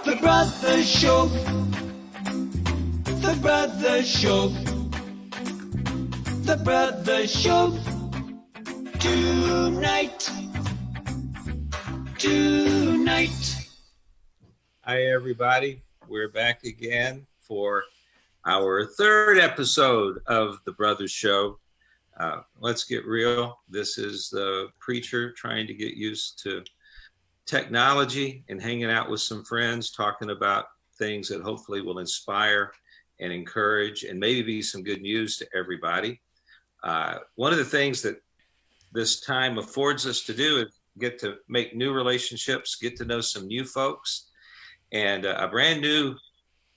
The Brothers Show. The Brothers Show. The Brothers Show. Tonight. Hi, everybody. We're back again for our third episode of The Brothers Show. Let's get real. This is the preacher trying to get used to technology and hanging out with some friends, talking about things that hopefully will inspire and encourage and maybe be some good news to everybody. One of the things that this time affords us to do is get to make new relationships, get to know some new folks. And a brand new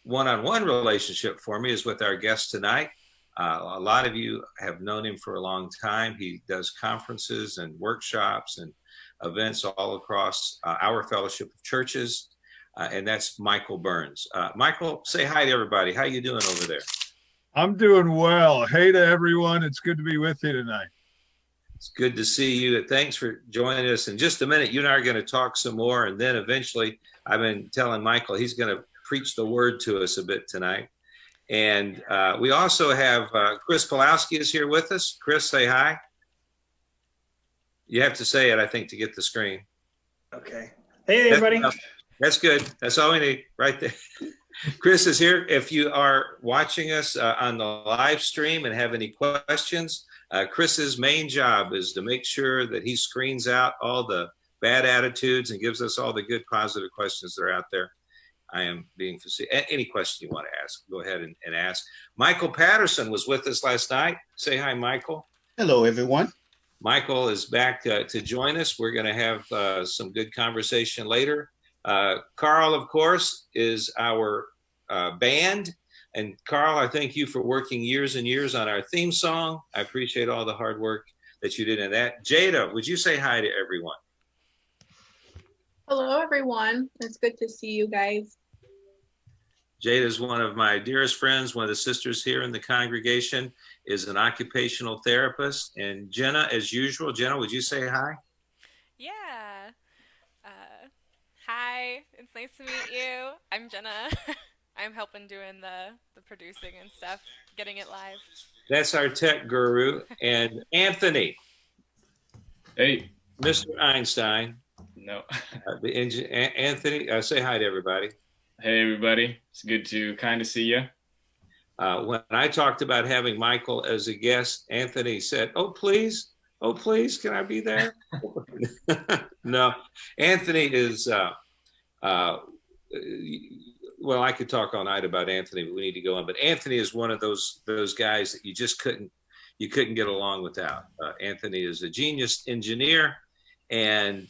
one-on-one relationship for me is with our guest tonight. A lot of you have known him for a long time. He does conferences and workshops and events all across our fellowship of churches, and that's Michael Burns. Michael, say hi to everybody. How you doing over there? I'm doing well. Hey to everyone. It's good to be with you tonight. It's good to see you. Thanks for joining us. In just a minute, you and I are going to talk some more, and then eventually, I've been telling Michael he's going to preach the word to us a bit tonight. And we also have Chris Pulowski is here with us. Chris, say hi. You have to say it, I think, to get the screen. Okay. Hey, everybody. That's good. That's all we need right there. Chris is here. If you are watching us on the live stream and have any questions, Chris's main job is to make sure that he screens out all the bad attitudes and gives us all the good, positive questions that are out there. I am being facetious. Any question you want to ask, go ahead and ask. Michael Patterson was with us last night. Say hi, Michael. Hello, everyone. Michael is back to join us. We're going to have some good conversation later. Carl, of course, is our band. And Carl, I thank you for working years and years on our theme song. I appreciate all the hard work that you did in that. Jada, would you say hi to everyone? Hello, everyone. It's good to see you guys. Jada is one of my dearest friends, one of the sisters here in the congregation, is an occupational therapist. And Jenna, as usual, Jenna, would you say hi? Yeah. Hi, it's nice to meet you. I'm Jenna. I'm helping doing the producing and stuff, getting it live. That's our tech guru. And Anthony. Hey. Mr. Einstein. No. Anthony, say hi to everybody. Hey, everybody. It's good to kind of see you. When I talked about having Michael as a guest, Anthony said, oh, please, can I be there? No, Anthony is, well, I could talk all night about Anthony, but we need to go on. But Anthony is one of those guys that you couldn't get along without. Anthony is a genius engineer and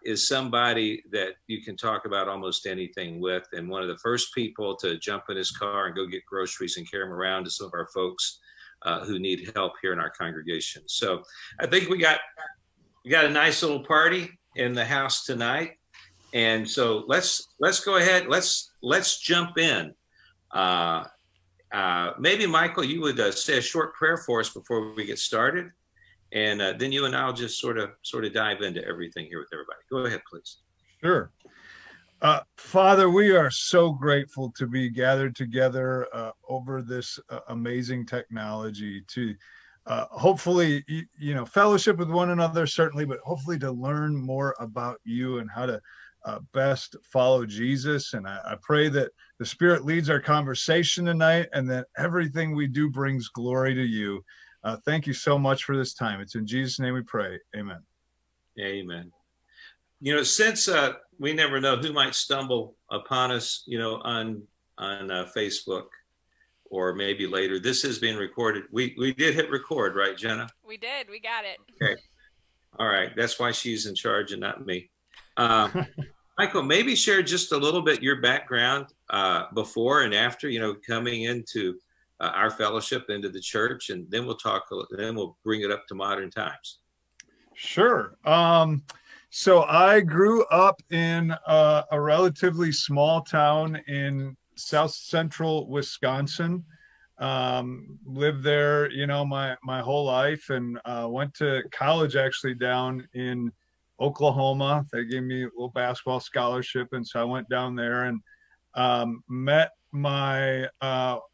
is somebody that you can talk about almost anything with, and one of the first people to jump in his car and go get groceries and carry them around to some of our folks who need help here in our congregation. So I think we got a nice little party in the house tonight, and so let's go ahead. Let's jump in. Maybe Michael, you would say a short prayer for us before we get started. And then you and I'll just sort of dive into everything here with everybody. Go ahead, please. Sure. Father, we are so grateful to be gathered together over this amazing technology to hopefully, fellowship with one another, certainly, but hopefully to learn more about you and how to best follow Jesus. And I pray that the Spirit leads our conversation tonight and that everything we do brings glory to you. Thank you so much for this time. It's in Jesus' name we pray. Amen. Amen. Since we never know who might stumble upon us, on Facebook or maybe later, this is being recorded. We did hit record, right, Jenna? We did. We got it. Okay. All right. That's why she's in charge and not me. Michael, maybe share just a little bit your background before and after, coming into our fellowship, into the church, and then we'll bring it up to modern times. Sure. So I grew up in a relatively small town in South Central Wisconsin. Lived there, my whole life, and went to college actually down in Oklahoma. They gave me a little basketball scholarship, and so I went down there and met my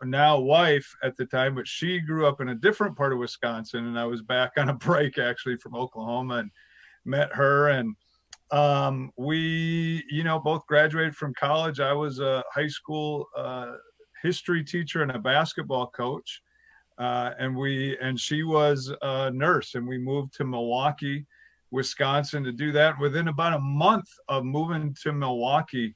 now wife at the time, but she grew up in a different part of Wisconsin, and I was back on a break actually from Oklahoma and met her. And we, both graduated from college. I was a high school history teacher and a basketball coach. And she was a nurse, and we moved to Milwaukee, Wisconsin to do that. Within about a month of moving to Milwaukee,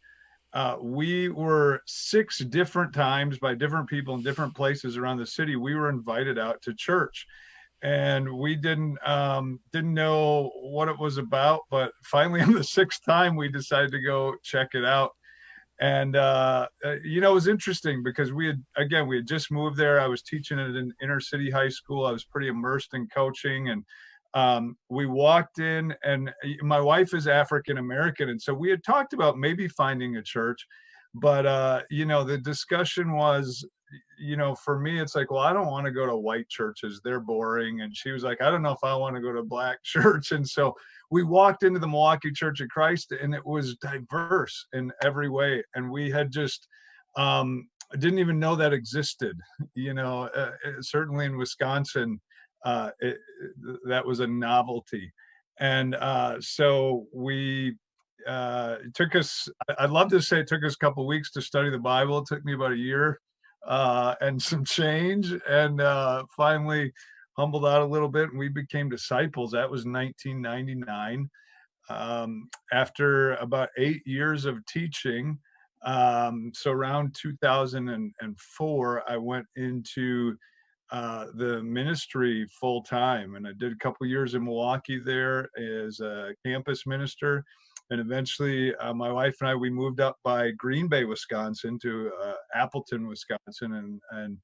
we were 6 different times by different people in different places around the city. We were invited out to church, and we didn't know what it was about. But finally, on the 6th time, we decided to go check it out. And it was interesting because we had just moved there. I was teaching at an inner city high school. I was pretty immersed in coaching, and we walked in, and my wife is African American, and so we had talked about maybe finding a church, but the discussion was, for me, it's like, well, I don't want to go to white churches, they're boring. And she was like, I don't know if I want to go to black church. And so we walked into the Milwaukee Church of Christ, and it was diverse in every way, and we had just didn't even know that existed. Certainly in Wisconsin, that was a novelty. And so it took us, I'd love to say it took us a couple of weeks to study the Bible. It took me about a year and some change, and finally humbled out a little bit, and we became disciples. That was 1999. After about 8 years of teaching, so around 2004, I went into the ministry full time, and I did a couple years in Milwaukee there as a campus minister, and eventually my wife and I, we moved up by Green Bay, Wisconsin to Appleton, Wisconsin, and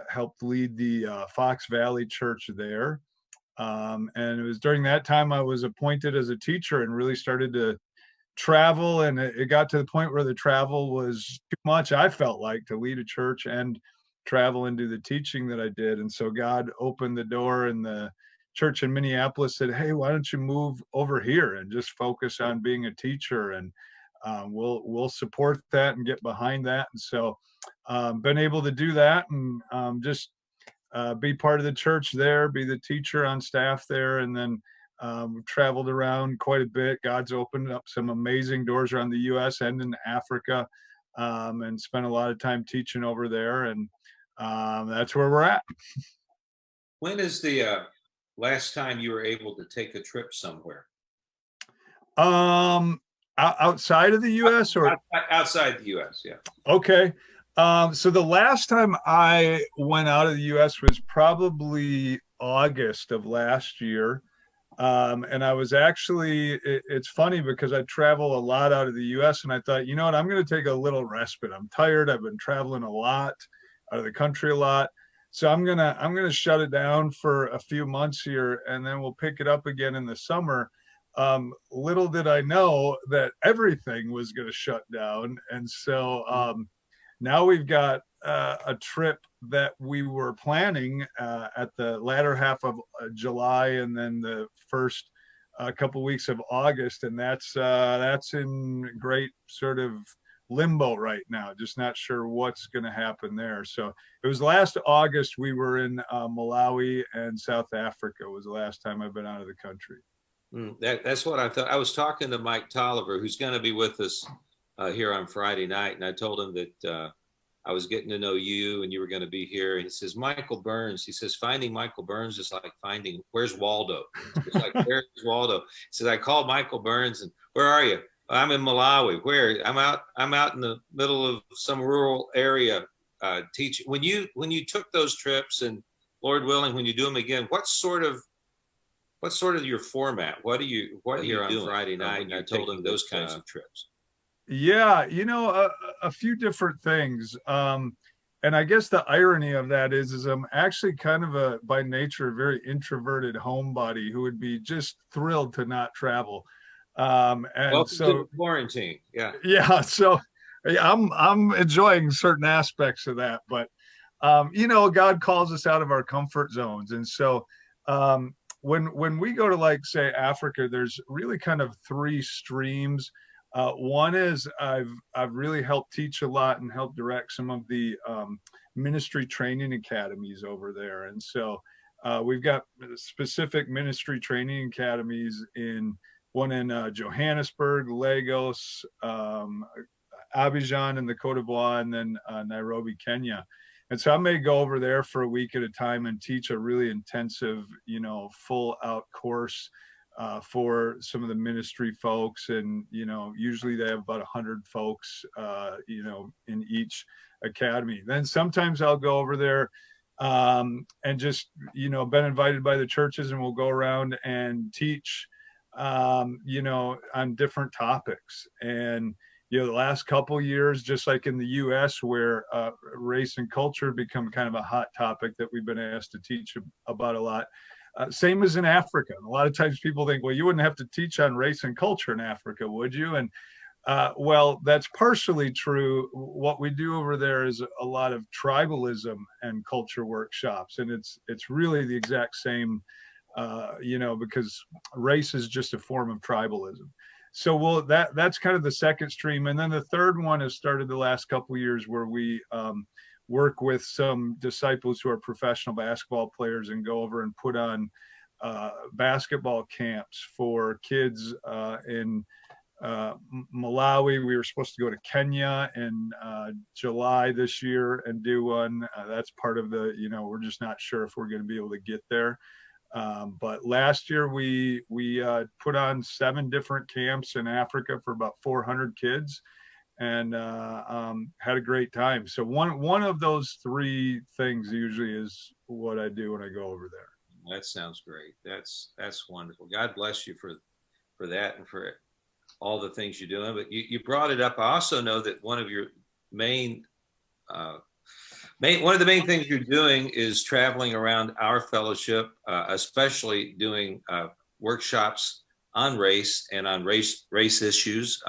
helped lead the Fox Valley Church there. And it was during that time I was appointed as a teacher and really started to travel, and it got to the point where the travel was too much, I felt like, to lead a church and travel and do the teaching that I did. And so God opened the door, and the church in Minneapolis said, hey, why don't you move over here and just focus on being a teacher, and we'll support that and get behind that. And so been able to do that, and just be part of the church there, be the teacher on staff there, and then traveled around quite a bit. God's opened up some amazing doors around the U.S. and in Africa, and spent a lot of time teaching over there, and that's where we're at. When is the last time you were able to take a trip somewhere? Outside of the U.S. or outside the U.S.? Yeah. Okay. So the last time I went out of the U.S. was probably August of last year. And I was actually, it's funny because I travel a lot out of the U.S. and I thought, you know what, I'm going to take a little respite. I'm tired. I've been traveling a lot, out of the country a lot. So I'm gonna shut it down for a few months here, and then we'll pick it up again in the summer. Little did I know that everything was going to shut down. And so now we've got a trip that we were planning at the latter half of July, and then the first couple weeks of August, and that's in great sort of limbo right now, just not sure what's going to happen there. So it was last August we were in Malawi, and South Africa was the last time I've been out of the country. That's what I thought. I was talking to Mike Tolliver, who's going to be with us here on Friday night, and I told him that I was getting to know you and you were going to be here. And he says, Michael Burns, he says, finding Michael Burns is like finding, where's Waldo? It's like, where's Waldo? He says, I called Michael Burns, and where are you? I'm in Malawi. Where? I'm out in the middle of some rural area teaching. When you took those trips, and Lord willing, when you do them again, what's sort of your format? What are you doing Friday night? And I told him those kinds of trips. Yeah, a few different things. And I guess the irony of that is I'm actually kind of by nature, a very introverted homebody who would be just thrilled to not travel. And welcome to the quarantine. Yeah. So I'm enjoying certain aspects of that, but God calls us out of our comfort zones. And so when we go to, like, say, Africa, there's really kind of three streams. One is I've really helped teach a lot and helped direct some of the ministry training academies over there, and so we've got specific ministry training academies one in Johannesburg, Lagos, Abidjan in the Cote d'Ivoire, and then Nairobi, Kenya. And so I may go over there for a week at a time and teach a really intensive, full out course for some of the ministry folks. And, usually they have about 100 folks, in each academy. Then sometimes I'll go over there and just, been invited by the churches, and we'll go around and teach, on different topics. And the last couple years, just like in the U.S., where race and culture become kind of a hot topic that we've been asked to teach about a lot. Same as in Africa. A lot of times people think, well, you wouldn't have to teach on race and culture in Africa, would you? And well, that's partially true. What we do over there is a lot of tribalism and culture workshops, and it's really the exact same, because race is just a form of tribalism. So that's kind of the second stream. And then the third one has started the last couple of years, where we work with some disciples who are professional basketball players and go over and put on basketball camps for kids in Malawi. We were supposed to go to Kenya in July this year and do one. That's part of the, we're just not sure if we're going to be able to get there. But last year we put on 7 different camps in Africa for about 400 kids, and had a great time. So one of those 3 things usually is what I do when I go over there. That sounds great. That's wonderful. God bless you for that and for all the things you're doing. But you brought it up. I also know that one of your one of the main things you're doing is traveling around our fellowship, especially doing workshops on race and on race issues.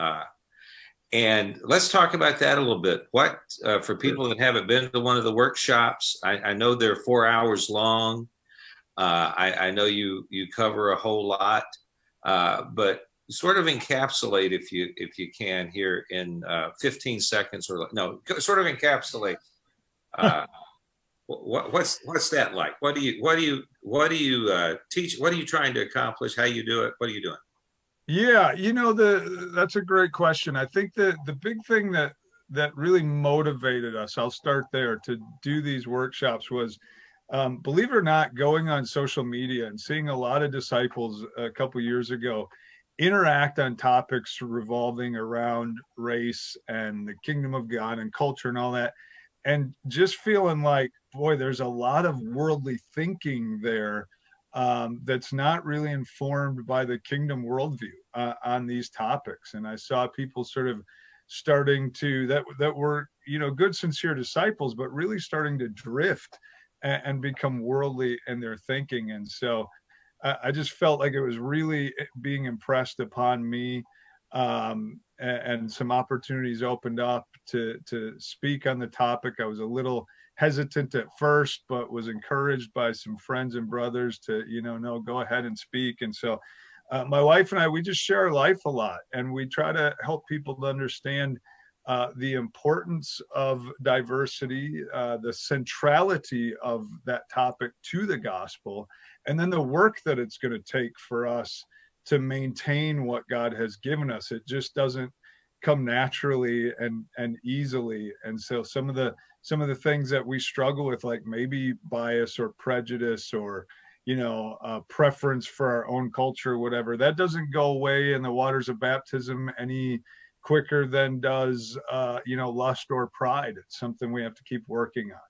And let's talk about that a little bit. What, for people that haven't been to one of the workshops, I know they're 4 hours long. I know you cover a whole lot, but sort of encapsulate, if you can, here in 15 seconds sort of encapsulate. What's that like? What do you teach? What are you trying to accomplish? How you do it? What are you doing? Yeah, that's a great question. I think that the big thing that really motivated us, I'll start there, to do these workshops was, believe it or not, going on social media and seeing a lot of disciples a couple years ago interact on topics revolving around race and the kingdom of God and culture and all that. And just feeling like, boy, there's a lot of worldly thinking there that's not really informed by the kingdom worldview on these topics. And I saw people sort of starting to, that were, good, sincere disciples, but really starting to drift and become worldly in their thinking. And so I just felt like it was really being impressed upon me. And some opportunities opened up to speak on the topic. I was a little hesitant at first, but was encouraged by some friends and brothers to, no, go ahead and speak. And so my wife and I, we just share our life a lot, and we try to help people to understand the importance of diversity, the centrality of that topic to the gospel, and then the work that it's going to take for us to maintain what God has given us. It just doesn't come naturally and easily. And so some of the things that we struggle with, like maybe bias or prejudice or, preference for our own culture, whatever, that doesn't go away in the waters of baptism any quicker than does, lust or pride. It's something we have to keep working on.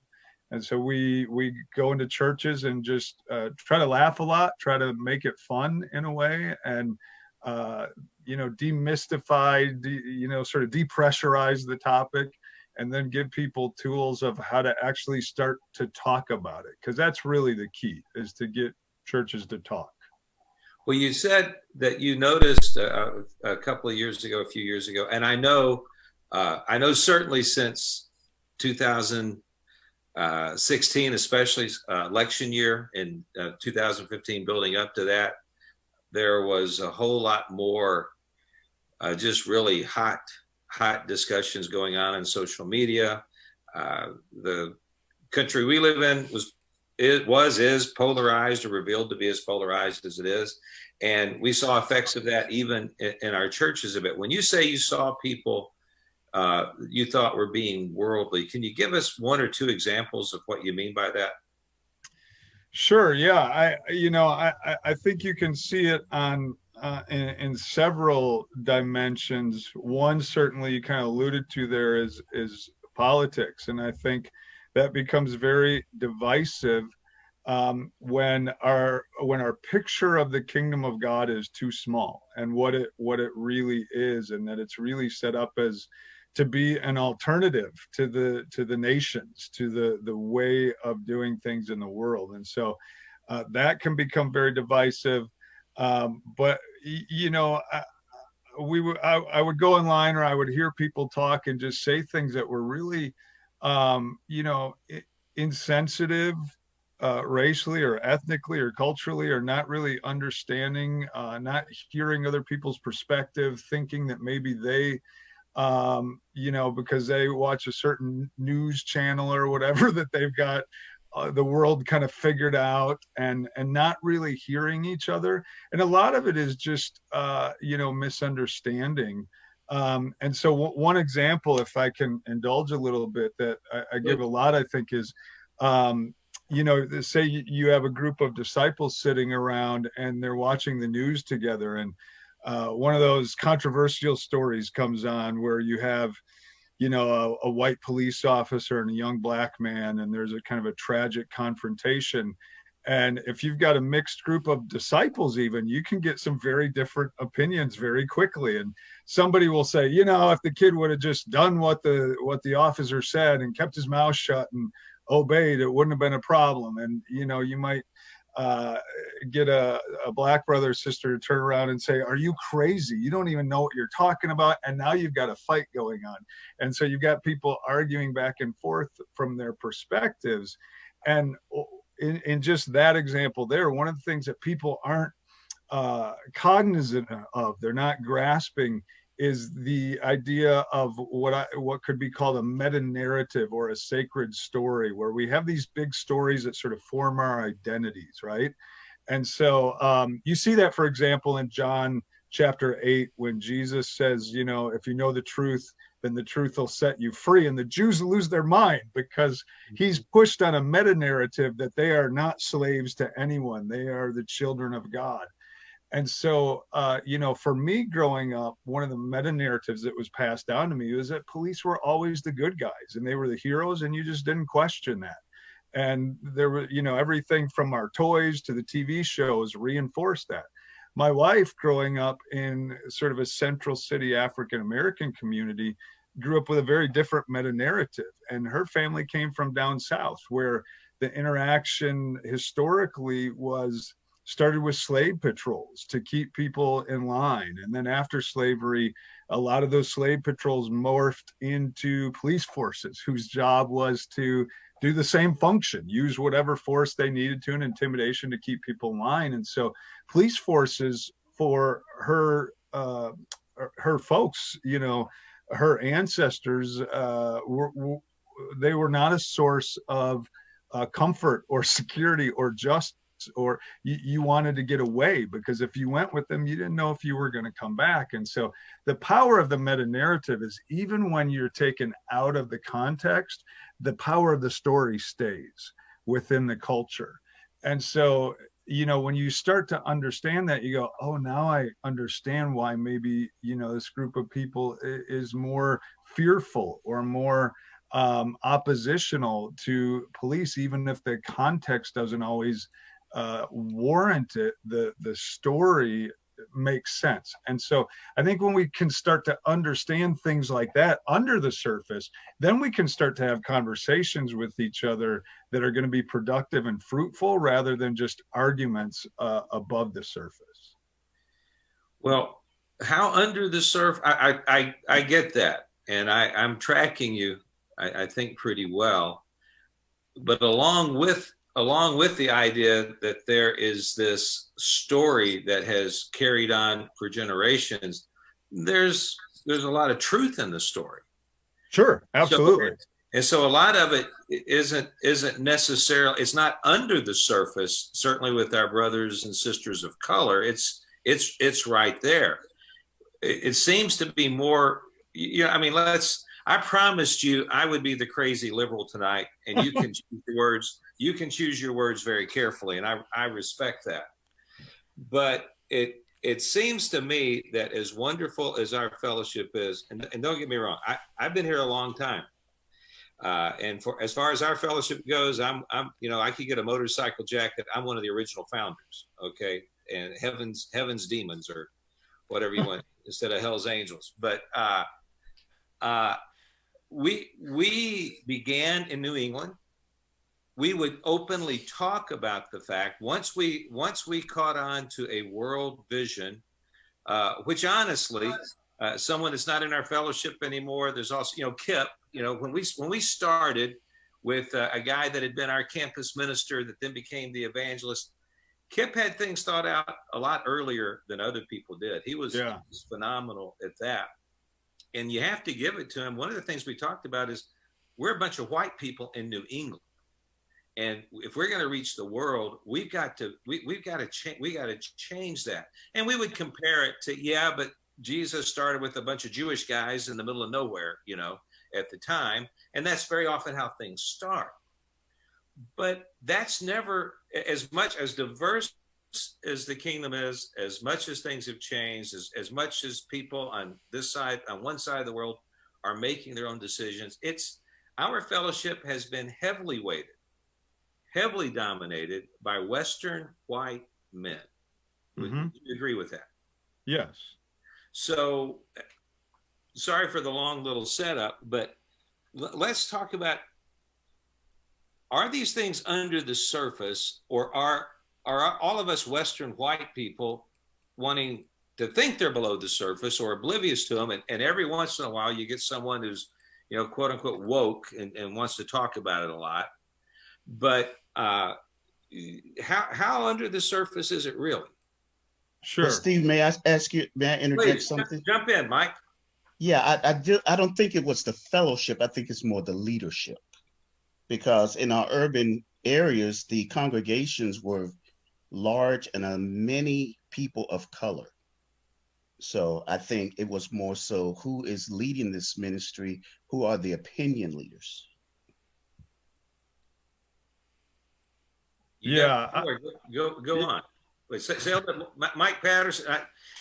And so we go into churches and just try to laugh a lot, try to make it fun in a way, and demystify, sort of depressurize the topic, and then give people tools of how to actually start to talk about it. Because that's really the key, is to get churches to talk. Well, you said that you noticed a few years ago, and I know certainly since 2000, 16, especially election year in 2015, building up to that, there was a whole lot more just really hot discussions going on in social media. The country we live in is polarized, or revealed to be as polarized as it is. And we saw effects of that even in our churches a bit. When you say you saw people you thought were being worldly, can you give us one or two examples of what you mean by that? Sure. Yeah. I think you can see it on in several dimensions. One, certainly you kind of alluded to there, is politics. And I think that becomes very divisive when our picture of the kingdom of God is too small, and what it really is, and that it's really set up as to be an alternative to the nations, to the way of doing things in the world. And so that can become very divisive. But I would go online, or I would hear people talk and just say things that were really insensitive, racially or ethnically or culturally, or not really understanding, not hearing other people's perspective, thinking that maybe they because they watch a certain news channel or whatever, that they've got the world kind of figured out, and not really hearing each other. And a lot of it is just misunderstanding. And so one example, if I can indulge a little bit, that I give a lot, I think, is say you have a group of disciples sitting around and they're watching the news together, and one of those controversial stories comes on where you have, a white police officer and a young black man, and there's a kind of a tragic confrontation. And if you've got a mixed group of disciples, even, you can get some very different opinions very quickly. And somebody will say, if the kid would have just done what the officer said and kept his mouth shut and obeyed, it wouldn't have been a problem. And you might get a black brother or sister to turn around and say, are you crazy? You don't even know what you're talking about. And now you've got a fight going on. And so you've got people arguing back and forth from their perspectives. And in just that example there, one of the things that people aren't cognizant of, they're not grasping, is the idea of what could be called a meta-narrative, or a sacred story, where we have these big stories that sort of form our identities, right? And so you see that, for example, in John chapter 8, when Jesus says, if you know the truth, then the truth will set you free. And the Jews lose their mind, because he's pushed on a meta-narrative that they are not slaves to anyone. They are the children of God. And so, for me growing up, one of the meta-narratives that was passed down to me was that police were always the good guys and they were the heroes, and you just didn't question that. And there were, everything from our toys to the TV shows reinforced that. My wife, growing up in sort of a central city African-American community, grew up with a very different meta-narrative. And her family came from down south, where the interaction historically started with slave patrols to keep people in line. And then after slavery, a lot of those slave patrols morphed into police forces, whose job was to do the same function, use whatever force they needed to, and intimidation, to keep people in line. And so police forces, for her folks, her ancestors, they were not a source of comfort or security or justice, or you wanted to get away, because if you went with them, you didn't know if you were going to come back. And so the power of the meta-narrative is, even when you're taken out of the context, the power of the story stays within the culture. And so, when you start to understand that, you go, oh, now I understand why maybe, this group of people is more fearful or more oppositional to police, even if the context doesn't always warrant it. The story makes sense. And so I think when we can start to understand things like that under the surface, then we can start to have conversations with each other that are going to be productive and fruitful, rather than just arguments above the surface. Well, how under the surface? I get that, and I'm tracking you, I think, pretty well. along with the idea that there is this story that has carried on for generations, there's a lot of truth in the story. Sure, absolutely. So a lot of it isn't necessarily, it's not under the surface. Certainly with our brothers and sisters of color, it's right there. It seems to be more. I mean, I promised you I would be the crazy liberal tonight, and you can choose your words. You can choose your words very carefully, and I respect that. But it seems to me that as wonderful as our fellowship is, and don't get me wrong, I've been here a long time. And for as far as our fellowship goes, I'm I could get a motorcycle jacket. I'm one of the original founders, okay, and heaven's demons or whatever you want instead of Hell's Angels. But we began in New England. We would openly talk about the fact once we caught on to a world vision, which honestly, someone that's not in our fellowship anymore. There's also Kip. When we started with a guy that had been our campus minister that then became the evangelist, Kip had things thought out a lot earlier than other people did. He was phenomenal at that. And you have to give it to him. One of the things we talked about is we're a bunch of white people in New England. And if we're going to reach the world, we've got to change that. And we would compare it to, but Jesus started with a bunch of Jewish guys in the middle of nowhere, at the time. And that's very often how things start. But that's never, as much as diverse as the kingdom is, as much as things have changed, as much as people on one side of the world are making their own decisions, our fellowship has been heavily weighted, heavily dominated by Western white men. Would you agree with that? Yes. So, sorry for the long little setup, but let's talk about, are these things under the surface, or are all of us Western white people wanting to think they're below the surface or oblivious to them? And every once in a while you get someone who's, quote unquote woke and wants to talk about it a lot. But how under the surface is it really? Sure. Well, Steve, may I ask you, may I interject Please, something? jump in, Mike. Yeah, I don't think it was the fellowship. I think it's more the leadership. Because in our urban areas, the congregations were large and many people of color. So I think it was more so who is leading this ministry, who are the opinion leaders. Go on. Say Mike Patterson.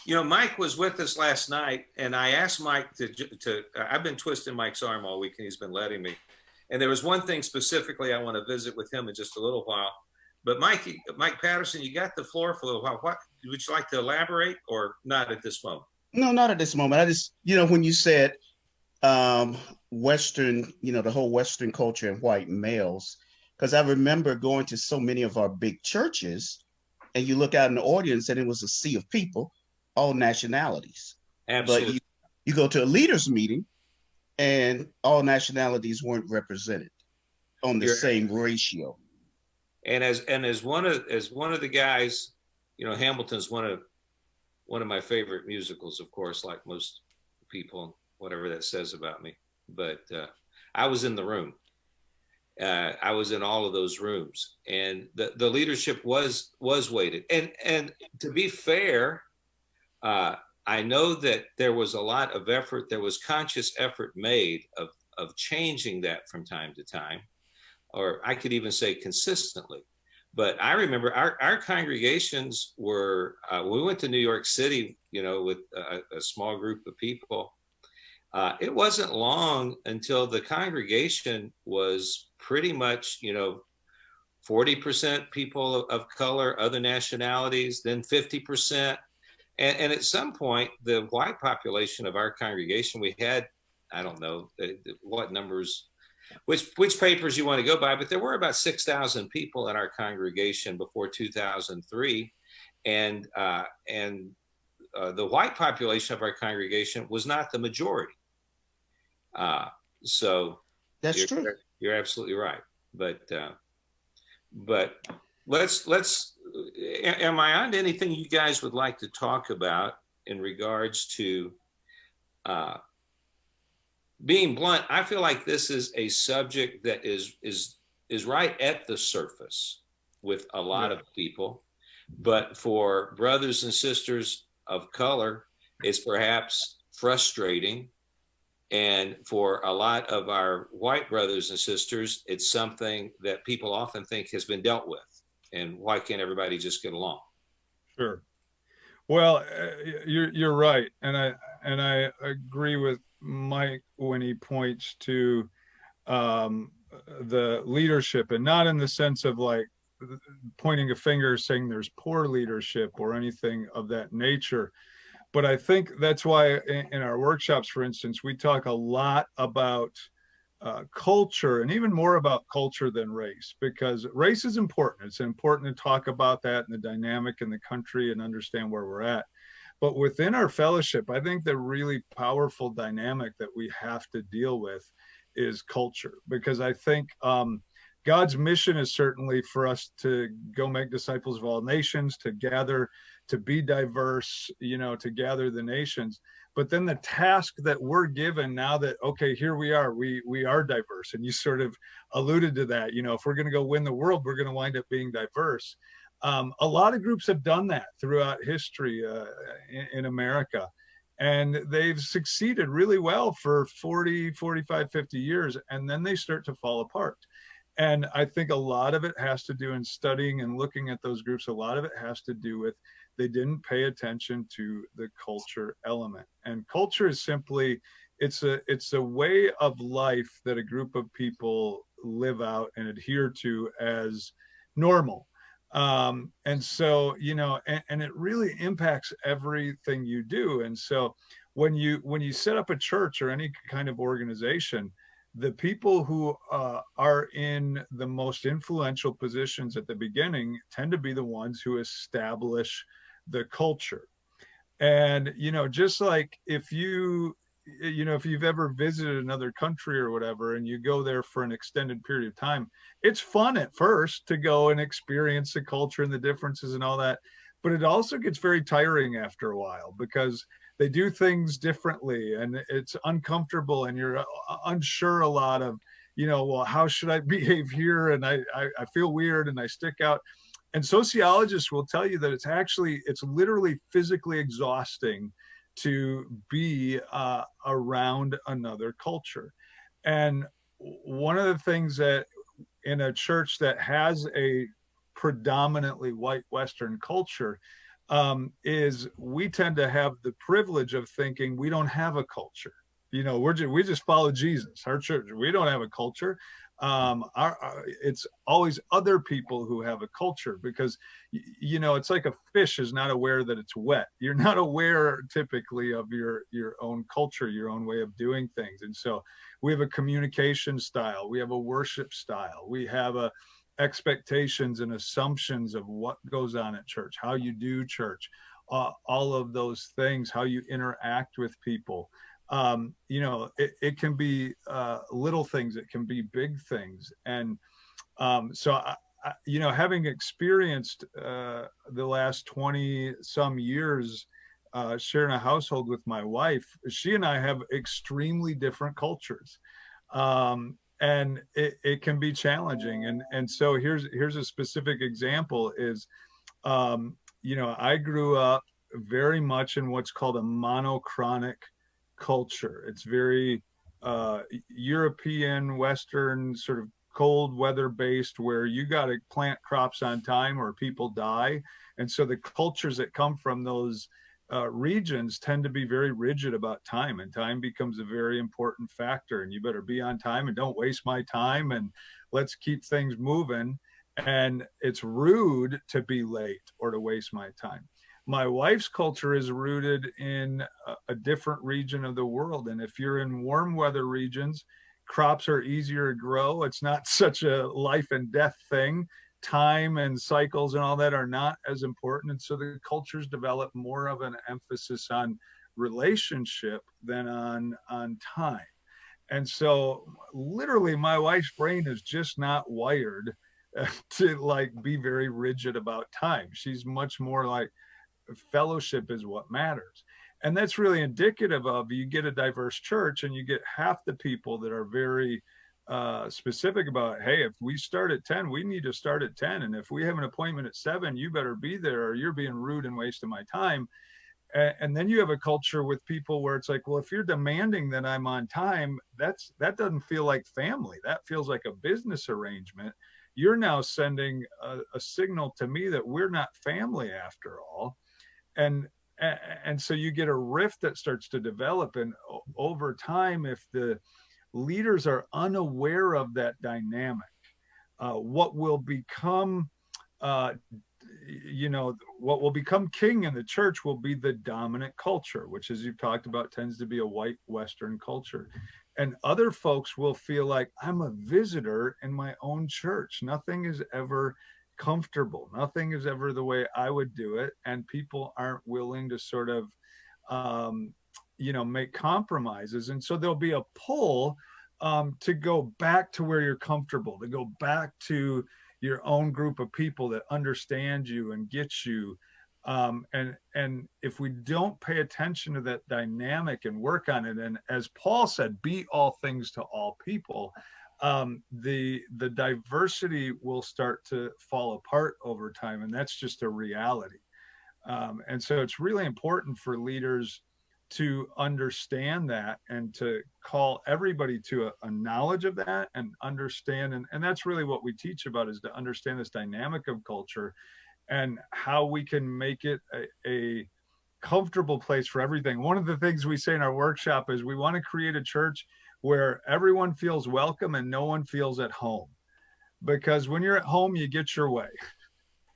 Mike was with us last night, and I asked Mike to. I've been twisting Mike's arm all week, and he's been letting me. And there was one thing specifically I want to visit with him in just a little while. But Mike Patterson, you got the floor for a little while. What would you like to elaborate, or not at this moment? No, not at this moment. I just, when you said Western, the whole Western culture and white males, because I remember going to so many of our big churches, and you look out in the audience, and it was a sea of people, all nationalities. Absolutely. But you go to a leaders meeting, and all nationalities weren't represented on the same ratio. And as one of the guys, Hamilton's one of my favorite musicals, of course, like most people, whatever that says about me. But I was in the room. I was in all of those rooms, and the leadership was weighted. And to be fair, I know that there was a lot of effort. There was conscious effort made of changing that from time to time, or I could even say consistently. But I remember our congregations were, we went to New York City, with a small group of people. It wasn't long until the congregation was pretty much, 40% people of color, other nationalities, then 50%. And at some point, the white population of our congregation, we had, I don't know what numbers, which papers you want to go by, but there were about 6,000 people in our congregation before 2003. And the white population of our congregation was not the majority. So that's true. You're absolutely right. But let's. Am I on to anything you guys would like to talk about in regards to being blunt? I feel like this is a subject that is right at the surface with a lot of people, but for brothers and sisters of color, it's perhaps frustrating. And for a lot of our white brothers and sisters, it's something that people often think has been dealt with. And why can't everybody just get along? Sure. Well, you're right, and I agree with Mike when he points to the leadership, and not in the sense of like pointing a finger saying there's poor leadership or anything of that nature. But I think that's why in our workshops, for instance, we talk a lot about culture, and even more about culture than race, because race is important. It's important to talk about that and the dynamic in the country and understand where we're at. But within our fellowship, I think the really powerful dynamic that we have to deal with is culture, because I think God's mission is certainly for us to go make disciples of all nations, to gather, to be diverse, to gather the nations. But then the task that we're given now that, okay, here we are diverse. And you sort of alluded to that, if we're going to go win the world, we're going to wind up being diverse. A lot of groups have done that throughout history in America. And they've succeeded really well for 40, 45, 50 years. And then they start to fall apart. And I think a lot of it has to do in studying and looking at those groups. A lot of it has to do with they didn't pay attention to the culture element. And culture is simply, it's a way of life that a group of people live out and adhere to as normal. And so, and it really impacts everything you do. And so when you set up a church or any kind of organization, the people who are in the most influential positions at the beginning tend to be the ones who establish the culture. And, just like if you've ever visited another country or whatever, and you go there for an extended period of time, it's fun at first to go and experience the culture and the differences and all that. But it also gets very tiring after a while, because they do things differently and it's uncomfortable, and you're unsure a lot of, well, how should I behave here? And I feel weird and I stick out. And sociologists will tell you that it's literally physically exhausting to be around another culture. And one of the things that in a church that has a predominantly white Western culture is we tend to have the privilege of thinking we don't have a culture. We just follow Jesus. Our church, we don't have a culture. It's always other people who have a culture, because it's like a fish is not aware that it's wet. You're not aware typically of your own culture, your own way of doing things. And so we have a communication style, we have a worship style, we have expectations and assumptions of what goes on at church, how you do church, all of those things, how you interact with people. It can be little things, it can be big things. And so, having experienced the last 20 some years sharing a household with my wife, she and I have extremely different cultures. And it can be challenging. And so here's a specific example is, I grew up very much in what's called a monochronic culture. It's very European, Western, sort of cold weather based, where you got to plant crops on time or people die. And so the cultures that come from those regions tend to be very rigid about time, and time becomes a very important factor. And you better be on time and don't waste my time, and let's keep things moving. And it's rude to be late or to waste my time. My wife's culture is rooted in a different region of the world. And if you're in warm weather regions, crops are easier to grow. It's not such a life and death thing. Time and cycles and all that are not as important. And so the cultures develop more of an emphasis on relationship than on time. And so literally my wife's brain is just not wired to like be very rigid about time. She's much more like fellowship is what matters. And that's really indicative of, you get a diverse church and you get half the people that are very specific about, hey, if we start at 10, we need to start at 10. And if we have an appointment at 7, you better be there or you're being rude and wasting my time. And then you have a culture with people where it's like, well, if you're demanding that I'm on time, that doesn't feel like family. That feels like a business arrangement. You're now sending a signal to me that we're not family after all. And so you get a rift that starts to develop. And over time, if the leaders are unaware of that dynamic, what will become what will become king in the church will be the dominant culture, which, as you've talked about, tends to be a white Western culture. And other folks will feel like, I'm a visitor in my own church. Nothing is ever comfortable. Nothing is ever the way I would do it. And people aren't willing to sort of, make compromises. And so there'll be a pull to go back to where you're comfortable, to go back to your own group of people that understand you and get you. And if we don't pay attention to that dynamic and work on it, and as Paul said, be all things to all people, the diversity will start to fall apart over time. And that's just a reality. And so it's really important for leaders to understand that and to call everybody to a knowledge of that and understand. And that's really what we teach about, is to understand this dynamic of culture and how we can make it a comfortable place for everything. One of the things we say in our workshop is we want to create a church where everyone feels welcome and no one feels at home. Because when you're at home, you get your way.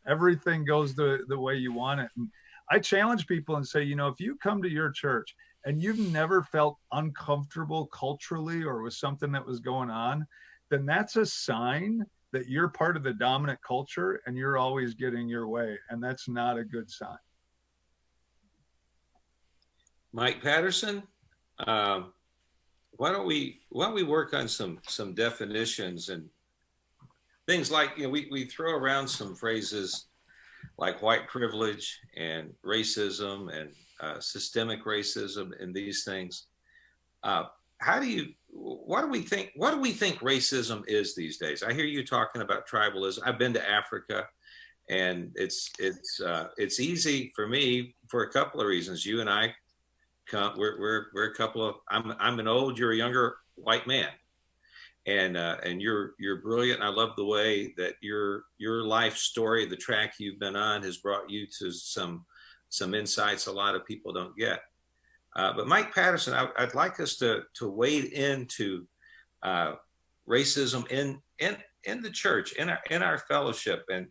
Everything goes the way you want it. And I challenge people and say, if you come to your church and you've never felt uncomfortable culturally or with something that was going on, then that's a sign that you're part of the dominant culture and you're always getting your way. And that's not a good sign. Mike Patterson, why don't we work on some definitions and things like, we throw around some phrases like white privilege and racism and systemic racism and these things. What do we think racism is these days? I hear you talking about tribalism. I've been to Africa, and it's easy for me for a couple of reasons. You and I we're a couple of, I'm an old, you're a younger white man. And you're brilliant. And I love the way that your life story, the track you've been on, has brought you to some insights a lot of people don't get. But Mike Patterson, I'd like us to wade into racism in the church, in our fellowship, and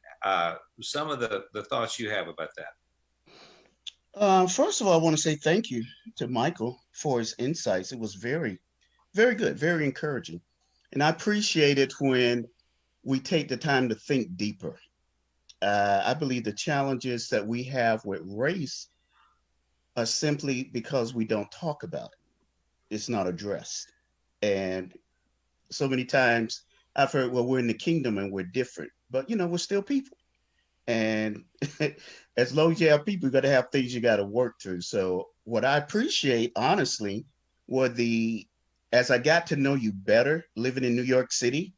some of the thoughts you have about that. First of all, I want to say thank you to Michael for his insights. It was very, very good, very encouraging. And I appreciate it when we take the time to think deeper. I believe the challenges that we have with race are simply because we don't talk about it. It's not addressed. And so many times I've heard, well, we're in the kingdom and we're different, but we're still people. And as long as you have people, you got to have things you got to work through. So what I appreciate, honestly, were as I got to know you better living in New York City,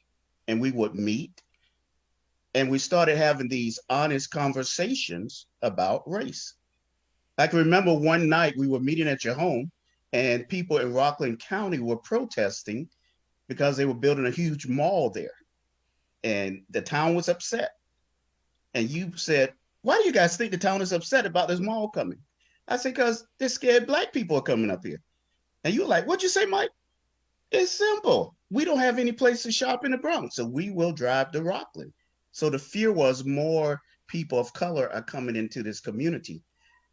and we would meet, and we started having these honest conversations about race. I can remember one night we were meeting at your home, and people in Rockland County were protesting because they were building a huge mall there, and the town was upset. And you said, why do you guys think the town is upset about this mall coming? I said, because they're scared Black people are coming up here. And you were like, what'd you say, Mike? It's simple. We don't have any place to shop in the Bronx, so we will drive to Rockland. So the fear was more people of color are coming into this community.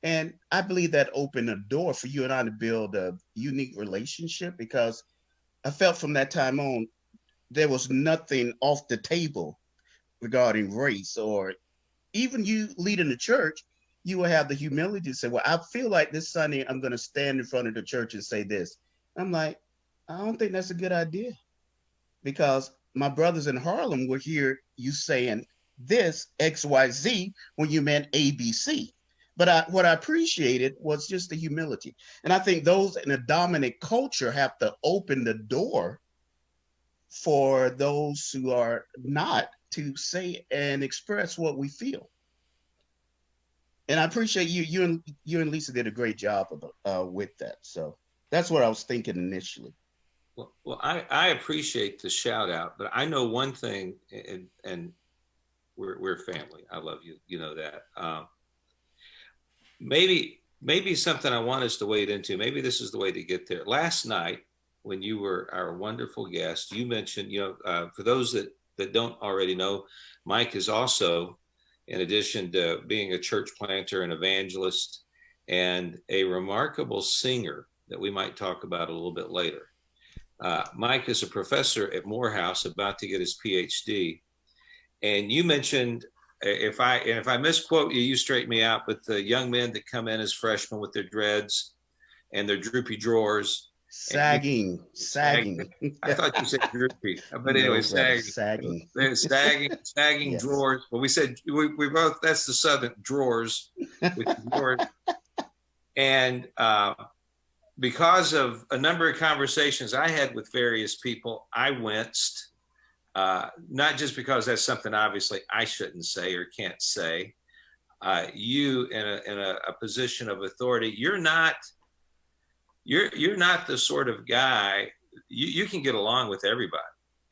And I believe that opened a door for you and I to build a unique relationship, because I felt from that time on, there was nothing off the table regarding race, or even you leading the church, you will have the humility to say, well, I feel like this Sunday I'm going to stand in front of the church and say this. I'm like, I don't think that's a good idea. because my brothers in Harlem would hear you saying this XYZ when you meant ABC. But what I appreciated was just the humility. And I think those in a dominant culture have to open the door for those who are not to say and express what we feel. And I appreciate you and Lisa did a great job with that. So that's what I was thinking initially. Well, I appreciate the shout out, but I know one thing, and we're family. I love you. You know that. Maybe something I want us to wade into. Maybe this is the way to get there. Last night, when you were our wonderful guest, you mentioned, for those that don't already know, Mike is also, in addition to being a church planter and evangelist and a remarkable singer that we might talk about a little bit later. Mike is a professor at Morehouse, about to get his PhD. And you mentioned, if I misquote you, you straighten me out, but the young men that come in as freshmen with their dreads and their droopy drawers. Sagging. I thought you said droopy, but anyway, sagging Yes. drawers. Well, we said we both, that's the Southern drawers, with drawers. And because of a number of conversations I had with various people, I winced. Not just because that's something obviously I shouldn't say or can't say. You in a position of authority, you're not the sort of guy, you can get along with everybody,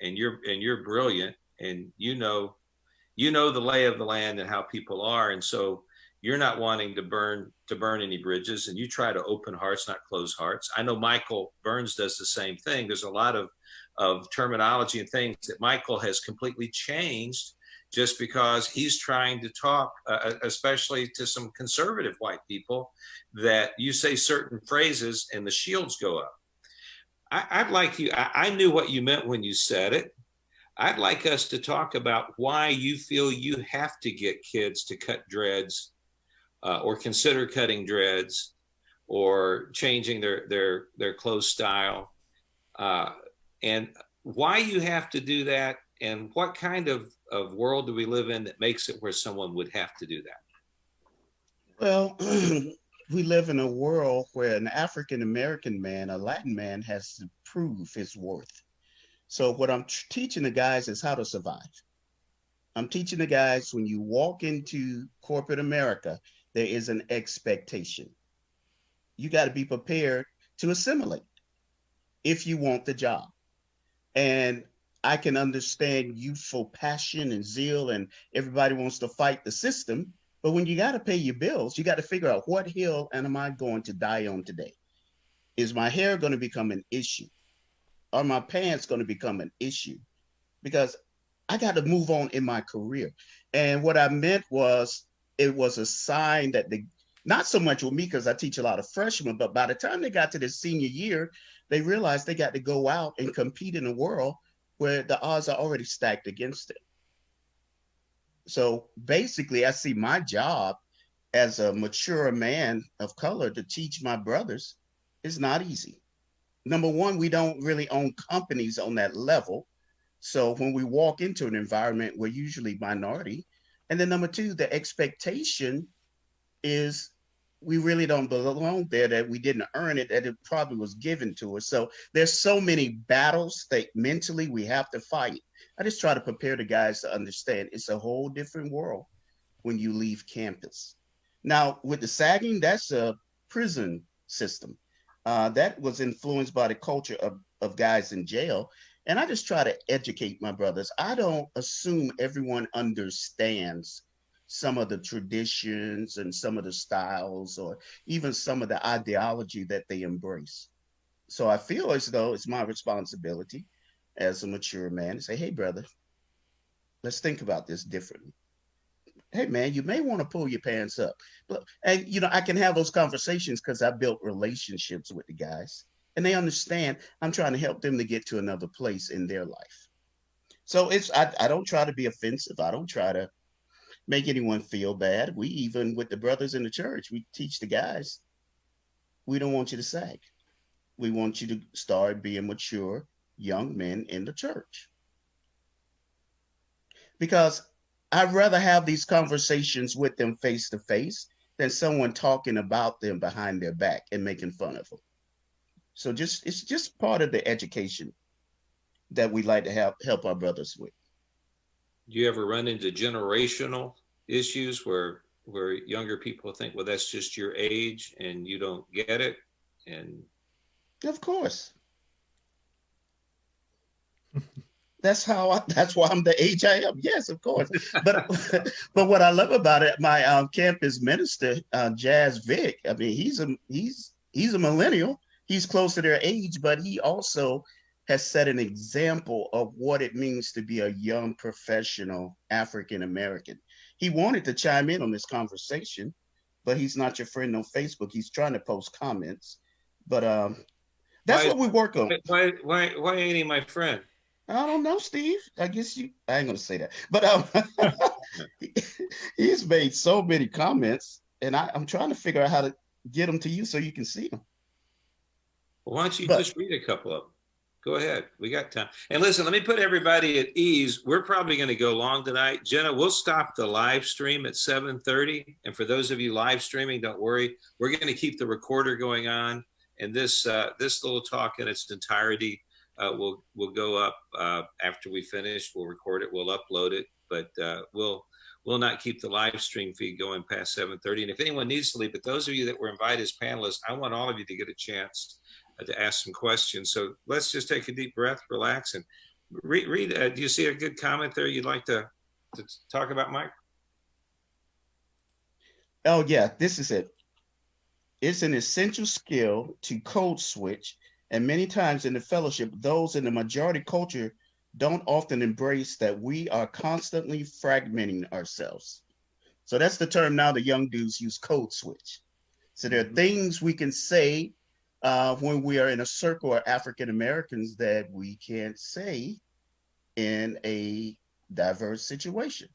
and you're brilliant, and you know the lay of the land and how people are, and so you're not wanting to burn any bridges, and you try to open hearts, not close hearts. I know Michael Burns does the same thing. There's a lot of terminology and things that Michael has completely changed just because he's trying to talk, especially to some conservative white people, that you say certain phrases and the shields go up. I'd like you, I knew what you meant when you said it. I'd like us to talk about why you feel you have to get kids to cut dreads or consider cutting dreads or changing their clothes style, and why you have to do that, and what kind of world do we live in that makes it where someone would have to do that? Well, we live in a world where an African-American man, a Latin man, has to prove his worth. So what I'm teaching the guys is how to survive. I'm teaching the guys, when you walk into corporate America, there is an expectation. You got to be prepared to assimilate if you want the job. And I can understand youthful passion and zeal, and everybody wants to fight the system. But when you got to pay your bills, you got to figure out, what hill am I going to die on today? Is my hair going to become an issue? Are my pants going to become an issue? Because I got to move on in my career. And what I meant was, it was a sign that not so much with me, because I teach a lot of freshmen, but by the time they got to their senior year, they realized they got to go out and compete in a world where the odds are already stacked against them. So basically, I see my job as a mature man of color to teach my brothers is not easy. Number one, we don't really own companies on that level. So when we walk into an environment, we're usually minority. And then number two, the expectation is we really don't belong there, that we didn't earn it, that it probably was given to us. So there's so many battles that mentally we have to fight. I just try to prepare the guys to understand it's a whole different world when you leave campus. Now, with the sagging, that's a prison system. That was influenced by the culture of guys in jail. And I just try to educate my brothers. I don't assume everyone understands some of the traditions and some of the styles, or even some of the ideology that they embrace. So I feel as though it's my responsibility as a mature man to say, hey, brother, let's think about this differently. Hey, man, you may want to pull your pants up. And, I can have those conversations because I built relationships with the guys, and they understand I'm trying to help them to get to another place in their life. So I don't try to be offensive. I don't try to make anyone feel bad. We, even with the brothers in the church, we teach the guys, we don't want you to sag. We want you to start being mature, young men in the church. Because I'd rather have these conversations with them face to face than someone talking about them behind their back and making fun of them. So it's just part of the education that we like to help our brothers with. Do you ever run into generational issues where younger people think, well, that's just your age and you don't get it? And of course. That's why I'm the age I am. Yes, of course. But but what I love about it, my campus minister, Jazz Vick, I mean, he's a millennial. He's close to their age, but he also has set an example of what it means to be a young professional African American. He wanted to chime in on this conversation, but he's not your friend on Facebook. He's trying to post comments, but that's what we work on. Why ain't he my friend? I don't know, Steve. I guess I ain't gonna say that, but he's made so many comments, and I'm trying to figure out how to get them to you so you can see them. Well, why don't you just read a couple of them? Go ahead. We got time. And listen, let me put everybody at ease. We're probably going to go long tonight. Jenna, we'll stop the live stream at 7:30. And for those of you live streaming, don't worry. We're going to keep the recorder going on. And this little talk in its entirety will go up after we finish. We'll record it. We'll upload it. But we'll not keep the live stream feed going past 7:30. And if anyone needs to leave, but those of you that were invited as panelists, I want all of you to get a chance to ask some questions. So let's just take a deep breath, relax, and read. Do you see a good comment there you'd like to talk about, Mike? Oh yeah, this is it. It's an essential skill to code switch, and many times in the fellowship, those in the majority culture don't often embrace that we are constantly fragmenting ourselves. So that's the term now the young dudes use, code switch. So there are things we can say when we are in a circle of African Americans that we can't say in a diverse situation.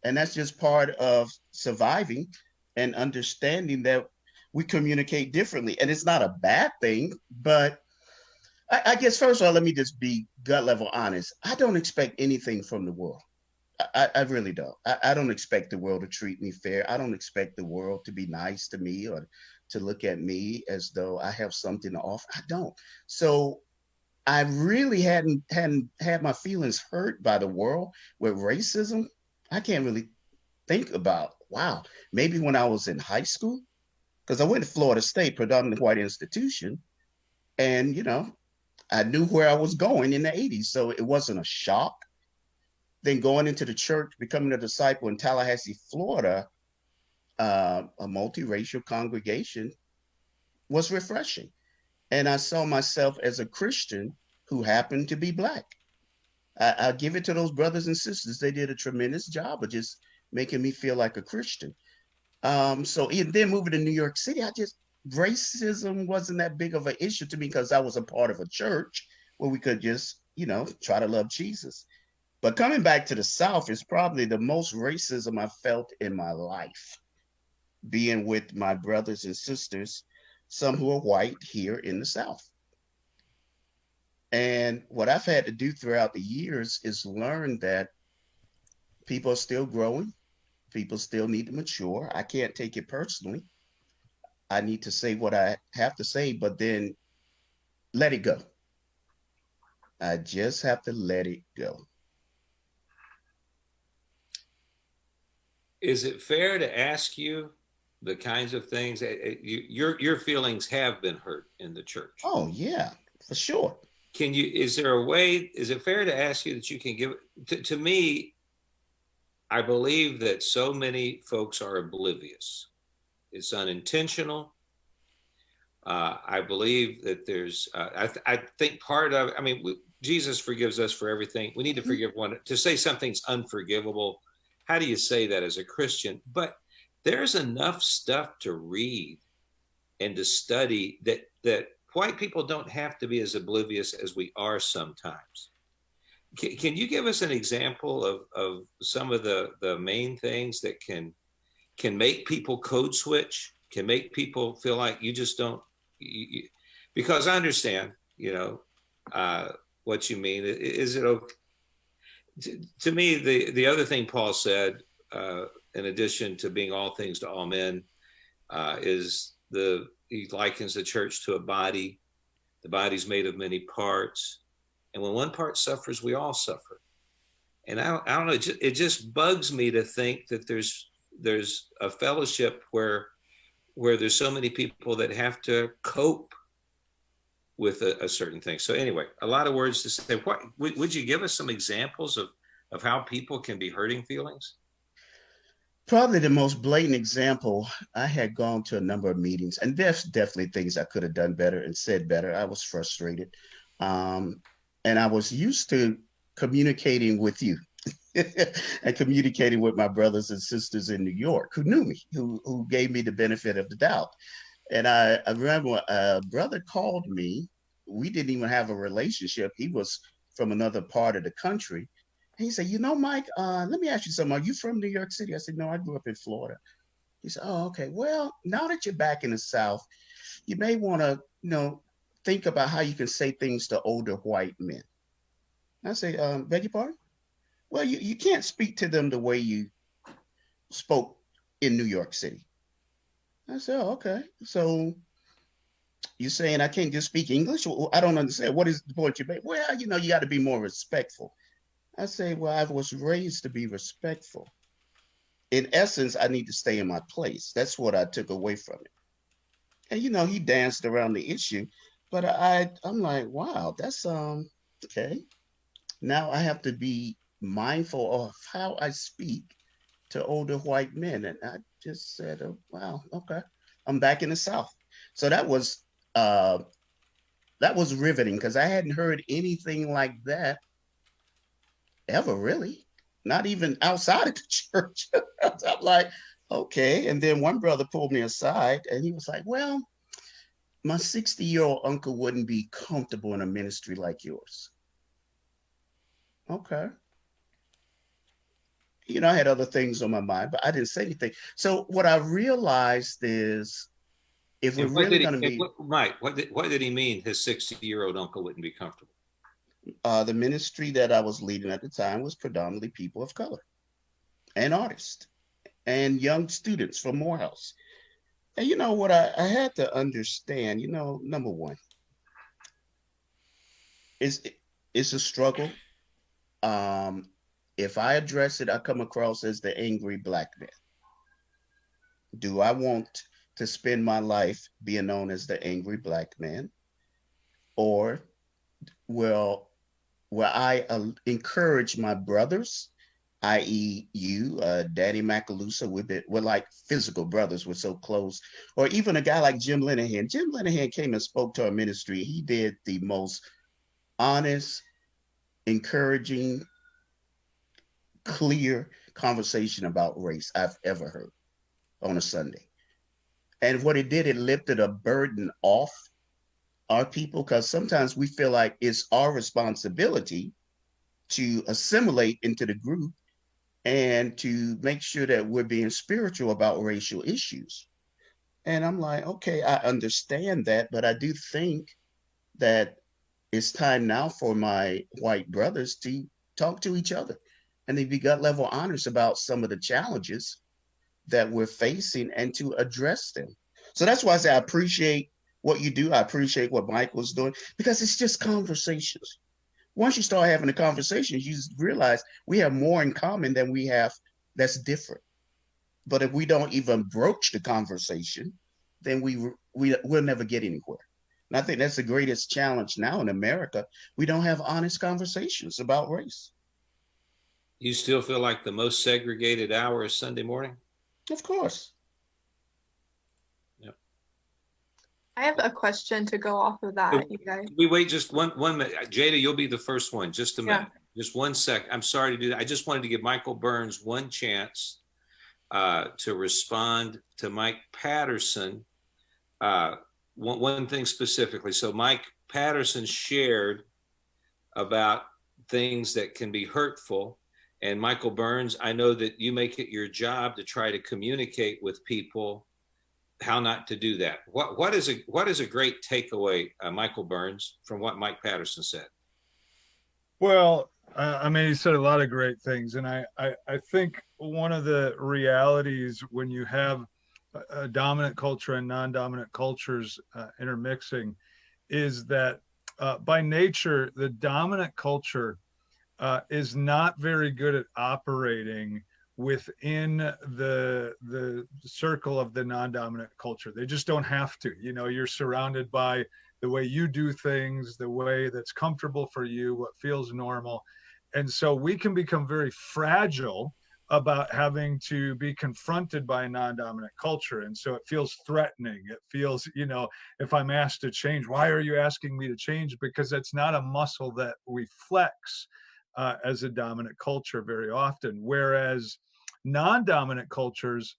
And that's just part of surviving and understanding that we communicate differently. And it's not a bad thing, but I guess first of all, let me just be gut level honest. I don't expect anything from the world. I really don't. I don't expect the world to treat me fair. I don't expect the world to be nice to me or to look at me as though I have something to offer. I don't. So I really hadn't had my feelings hurt by the world with racism. I can't really think about, wow, maybe when I was in high school, because I went to Florida State, predominantly white institution, and I knew where I was going in the 80s, so it wasn't a shock. Then going into the church, becoming a disciple in Tallahassee, Florida, a multiracial congregation, was refreshing. And I saw myself as a Christian who happened to be Black. I give it to those brothers and sisters. They did a tremendous job of just making me feel like a Christian. So then moving to New York City, racism wasn't that big of an issue to me because I was a part of a church where we could just, try to love Jesus. But coming back to the South is probably the most racism I felt in my life, being with my brothers and sisters, some who are white here in the South. And what I've had to do throughout the years is learn that people are still growing. People still need to mature. I can't take it personally. I need to say what I have to say, but then let it go. I just have to let it go. Is it fair to ask you the kinds of things your feelings have been hurt in the church? Oh yeah, for sure. Is it fair to ask you that you can give to me? I believe that so many folks are oblivious. It's unintentional. I believe that there's, I think part of, Jesus forgives us for everything. We need to forgive one. To say something's unforgivable, how do you say that as a Christian? But there's enough stuff to read and to study that white people don't have to be as oblivious as we are sometimes. Can you give us an example of some of the main things that can make people code switch, can make people feel like you just don't, because I understand, what you mean. Is it okay? To me, the other thing Paul said, in addition to being all things to all men, is he likens the church to a body. The body's made of many parts, and when one part suffers, we all suffer. And I don't know, it just bugs me to think that there's a fellowship where there's so many people that have to cope with a certain thing. So anyway, a lot of words to say. What would you give us some examples of how people can be hurting feelings? Probably the most blatant example, I had gone to a number of meetings, and there's definitely things I could have done better and said better. I was frustrated. And I was used to communicating with you and communicating with my brothers and sisters in New York who knew me, who gave me the benefit of the doubt. And I remember a brother called me. We didn't even have a relationship. He was from another part of the country. He said, Mike, let me ask you something. Are you from New York City? I said, no, I grew up in Florida. He said, oh, okay. Well, now that you're back in the South, you may want to, think about how you can say things to older white men. I say, beg your pardon? Well, you can't speak to them the way you spoke in New York City. I said, oh, okay. So you're saying I can't just speak English? Well, I don't understand. What is the point you make? Well, you got to be more respectful. I say, well, I was raised to be respectful. In essence, I need to stay in my place. That's what I took away from it. And, he danced around the issue, but I'm like, wow, that's, okay. Now I have to be mindful of how I speak to older white men. And I just said, oh, wow, okay. I'm back in the South. So that was riveting because I hadn't heard anything like that ever, really, not even outside of the church. I'm like, okay. And then one brother pulled me aside and he was like, well, my 60-year-old uncle wouldn't be comfortable in a ministry like yours. Okay. I had other things on my mind, but I didn't say anything. So what I realized is if we're really going to be... Mike, what did he mean his 60-year-old uncle wouldn't be comfortable? The ministry that I was leading at the time was predominantly people of color and artists and young students from Morehouse. And what I had to understand, number one, it's a struggle. If I address it, I come across as the angry Black man. Do I want to spend my life being known as the angry Black man? Or will I encourage my brothers, i.e. you, Daddy Macalusa, we're like physical brothers, we're so close, or even a guy like Jim Linehan. Jim Linehan came and spoke to our ministry. He did the most honest, encouraging, clear conversation about race I've ever heard on a Sunday. And what it did, it lifted a burden off our people, because sometimes we feel like it's our responsibility to assimilate into the group and to make sure that we're being spiritual about racial issues. And I'm like, okay, I understand that, but I do think that it's time now for my white brothers to talk to each other and to be gut level honest about some of the challenges that we're facing and to address them. So that's why I say I appreciate what you do. I appreciate what Mike was doing, because it's just conversations. Once you start having the conversations, you realize we have more in common than we have that's different. But if we don't even broach the conversation, then we'll never get anywhere. And I think that's the greatest challenge now in America. We don't have honest conversations about race. You still feel like the most segregated hour is Sunday morning? Of course. I have a question to go off of that, you guys. We wait just one minute. Jada, you'll be the first one. Just a minute. Just 1 sec. I'm sorry to do that. I just wanted to give Michael Burns one chance to respond to Mike Patterson. One thing specifically. So Mike Patterson shared about things that can be hurtful. And Michael Burns, I know that you make it your job to try to communicate with people how not to do that. What is a great takeaway, Michael Burns, from what Mike Patterson said? Well, I mean, he said a lot of great things, and I think one of the realities when you have a dominant culture and non-dominant cultures intermixing is that by nature, the dominant culture is not very good at operating within the circle of the non-dominant culture. They just don't have to. You know, you're surrounded by the way you do things, the way that's comfortable for you, what feels normal. And so we can become very fragile about having to be confronted by a non-dominant culture. And so it feels threatening. It feels, you know, if I'm asked to change, why are you asking me to change? Because it's not a muscle that we flex as a dominant culture very often. Whereas non-dominant cultures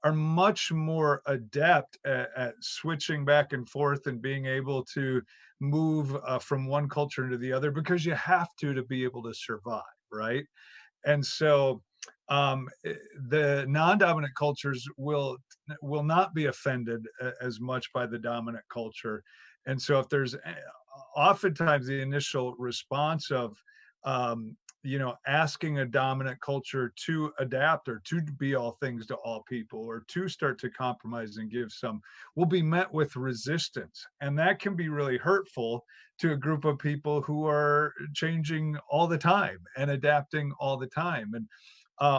are much more adept at switching back and forth and being able to move from one culture into the other, because you have to be able to survive, right? And so the non-dominant cultures will not be offended as much by the dominant culture. And so if there's oftentimes the initial response of you know, asking a dominant culture to adapt or to be all things to all people or to start to compromise and give some, will be met with resistance. And that can be really hurtful to a group of people who are changing all the time and adapting all the time. And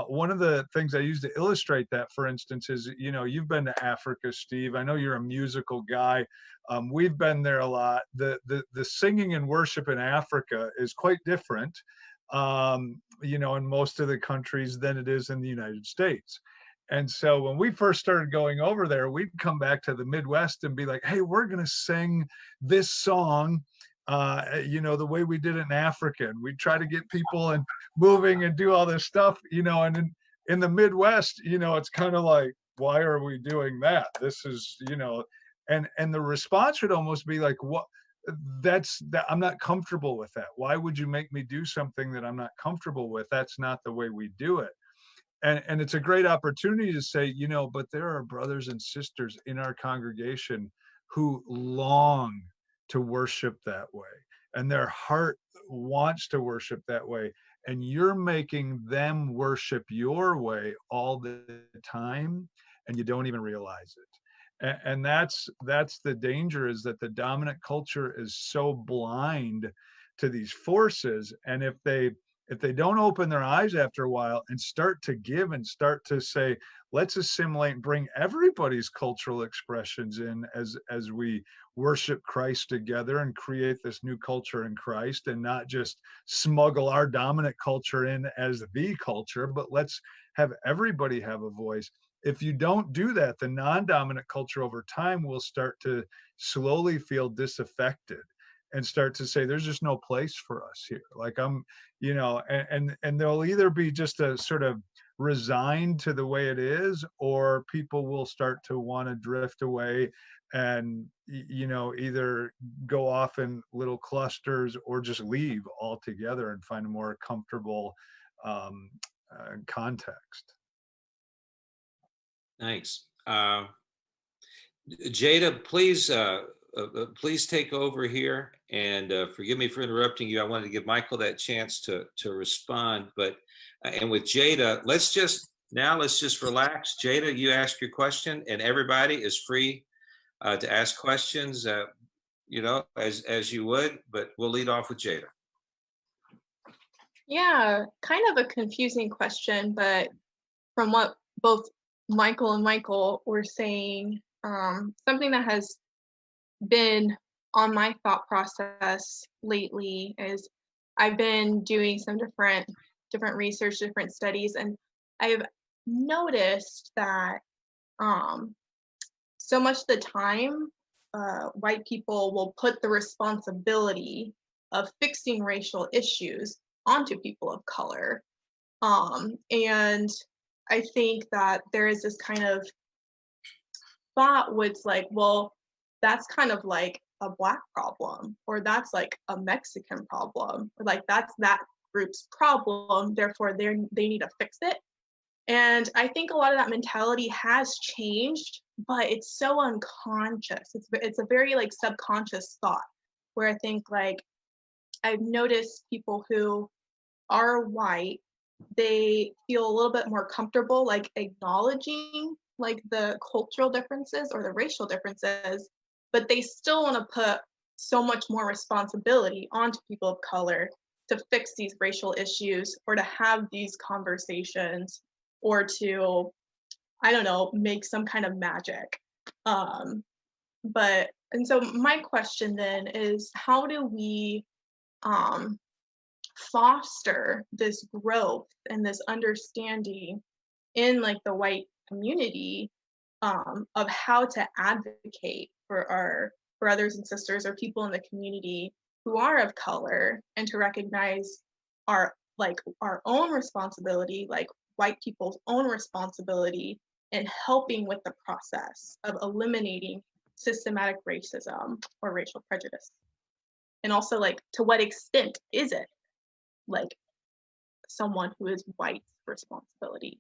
one of the things I use to illustrate that, for instance, is, you know, you've been to Africa, Steve. I know you're a musical guy. We've been there a lot. The singing and worship in Africa is quite different, you know, in most of the countries than it is in the United States. And so when we first started going over there, we'd come back to the Midwest and be like, hey, we're going to sing this song, you know, the way we did it in Africa. And we'd try to get people and moving and do all this stuff, you know, and in the Midwest, you know, it's kind of like, why are we doing that? This is, you know, and the response would almost be like, what? That's that, I'm not comfortable with that. Why would you make me do something that I'm not comfortable with? That's not the way we do it. And it's a great opportunity to say, you know, but there are brothers and sisters in our congregation who long to worship that way, and their heart wants to worship that way, and you're making them worship your way all the time, and you don't even realize it. And that's the danger, is that the dominant culture is so blind to these forces. And if they don't open their eyes after a while and start to give and start to say, let's assimilate and bring everybody's cultural expressions in as we worship Christ together and create this new culture in Christ, and not just smuggle our dominant culture in as the culture, but let's have everybody have a voice. If you don't do that, the non-dominant culture over time will start to slowly feel disaffected and start to say, there's just no place for us here. Like, I'm, you know, and they'll either be just a sort of resigned to the way it is, or people will start to want to drift away and, you know, either go off in little clusters or just leave altogether and find a more comfortable context. Thanks. Jada, please take over here, and forgive me for interrupting you. I wanted to give Michael that chance to respond, but and with Jada, let's just relax. Jada, you ask your question, and everybody is free to ask questions, you know, as you would, but we'll lead off with Jada. Yeah, kind of a confusing question, but from what both Michael and Michael were saying, something that has been on my thought process lately is I've been doing some different research, different studies, and I've noticed that so much of the time, white people will put the responsibility of fixing racial issues onto people of color. And I think that there is this kind of thought where it's like, well, that's kind of like a Black problem, or that's like a Mexican problem, or like that's that group's problem, therefore they need to fix it. And I think a lot of that mentality has changed, but it's so unconscious. It's a very like subconscious thought where I think like I've noticed people who are white, they feel a little bit more comfortable like acknowledging like the cultural differences or the racial differences, but they still want to put so much more responsibility onto people of color to fix these racial issues or to have these conversations or to, I don't know, make some kind of magic. And so my question then is, how do we foster this growth and this understanding in like the white community of how to advocate for our brothers and sisters or people in the community who are of color, and to recognize our own responsibility, like white people's own responsibility in helping with the process of eliminating systematic racism or racial prejudice. And also like, to what extent is it like someone who is white's responsibility?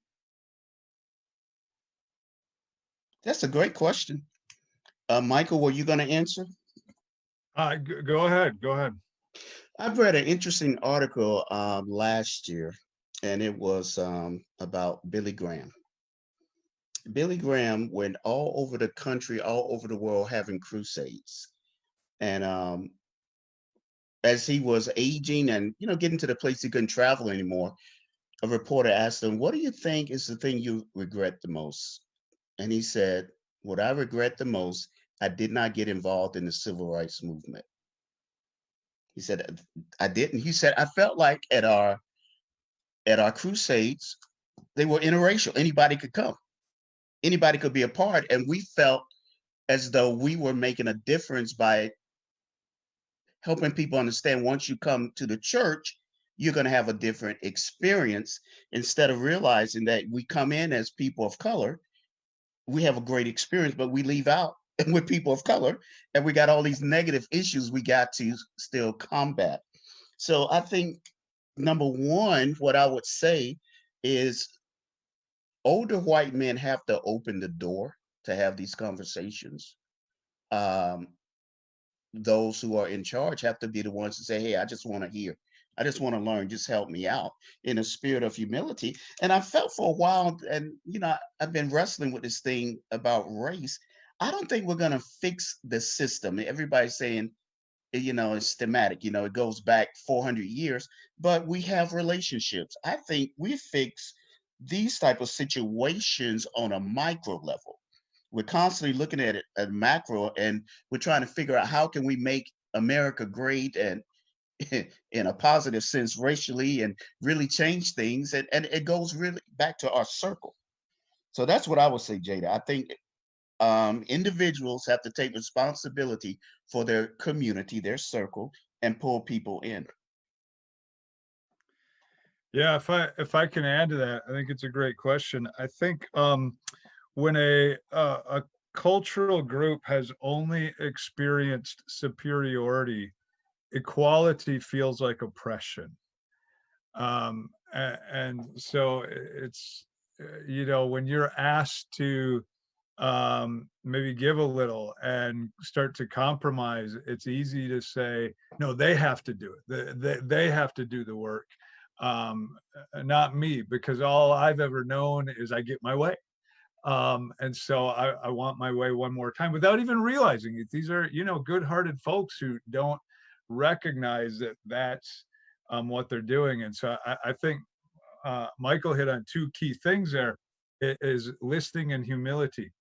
That's a great question. Michael, were you going to answer? Go ahead. I've read an interesting article last year, and it was about Billy Graham. Billy Graham went all over the country, all over the world, having crusades. And as he was aging and getting to the place he couldn't travel anymore, a reporter asked him, "What do you think is the thing you regret the most?" And he said, "What I regret the most, I did not get involved in the civil rights movement." He said, "I didn't." He said, "I felt like at our crusades, they were interracial. Anybody could come. Anybody could be a part. And we felt as though we were making a difference by helping people understand once you come to the church, you're going to have a different experience, instead of realizing that we come in as people of color, we have a great experience, but we leave out and we're people of color, and we got all these negative issues we got to still combat." So I think, number one, what I would say is older white men have to open the door to have these conversations. Those who are in charge have to be the ones to say, "Hey, I just want to hear. I just want to learn. Just help me out," in a spirit of humility. And I felt for a while, and I've been wrestling with this thing about race. I don't think we're going to fix the system. Everybody's saying, it's thematic, it goes back 400 years, but we have relationships. I think we fix these type of situations on a micro level. We're constantly looking at it at macro, and we're trying to figure out how can we make America great and in a positive sense racially, and really change things. And it goes really back to our circle. So that's what I would say, Jada. I think individuals have to take responsibility for their community, their circle, and pull people in. Yeah, if I can add to that, I think it's a great question. I think when a cultural group has only experienced superiority, equality feels like oppression. And so it's, when you're asked to maybe give a little and start to compromise, it's easy to say, no, they have to do it. They have to do the work. Not me, because all I've ever known is I get my way. And so I want my way one more time without even realizing it. These are, good-hearted folks who don't recognize that that's what they're doing. And so I think Michael hit on two key things there. It is listening and humility.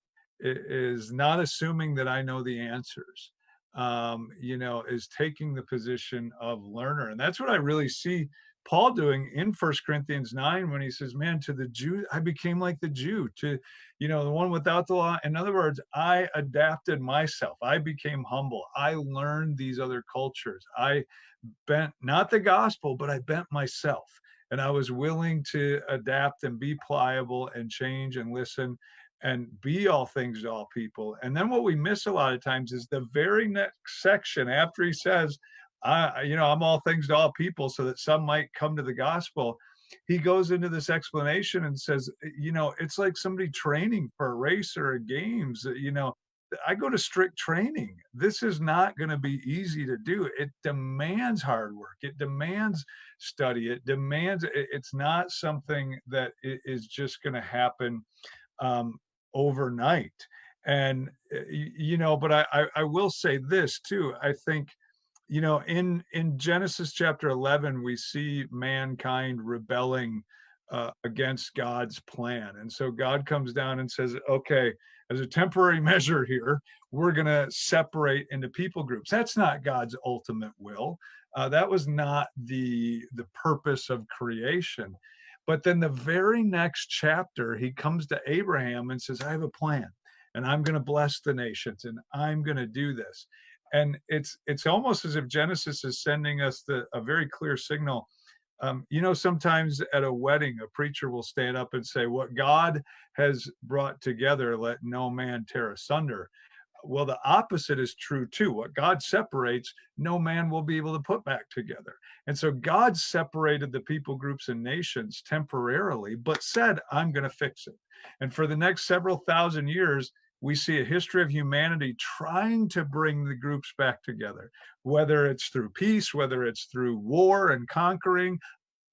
It is not assuming that I know the answers, is taking the position of learner. And that's what I really see Paul doing in 1 Corinthians 9, when he says, man, to the Jew, I became like the Jew, to, the one without the law. In other words, I adapted myself. I became humble. I learned these other cultures. I bent, not the gospel, but I bent myself. And I was willing to adapt and be pliable and change and listen and be all things to all people. And then what we miss a lot of times is the very next section after he says, I'm all things to all people so that some might come to the gospel. he goes into this explanation and says, it's like somebody training for a race or a games. I go to strict training. This is not going to be easy to do. It demands hard work. It demands study. It's not something that is just going to happen overnight. And, but I will say this too. I think, in Genesis chapter 11, we see mankind rebelling against God's plan. And so God comes down and says, okay, as a temporary measure here, we're going to separate into people groups. That's not God's ultimate will. That was not the purpose of creation. But then the very next chapter, he comes to Abraham and says, I have a plan, and I'm going to bless the nations, and I'm going to do this. And it's almost as if Genesis is sending us a very clear signal. Sometimes at a wedding, a preacher will stand up and say, what God has brought together, let no man tear asunder. Well, the opposite is true too. What God separates, no man will be able to put back together. And so God separated the people groups and nations temporarily, but said, I'm going to fix it. And for the next several thousand years, we see a history of humanity trying to bring the groups back together, whether it's through peace, whether it's through war and conquering.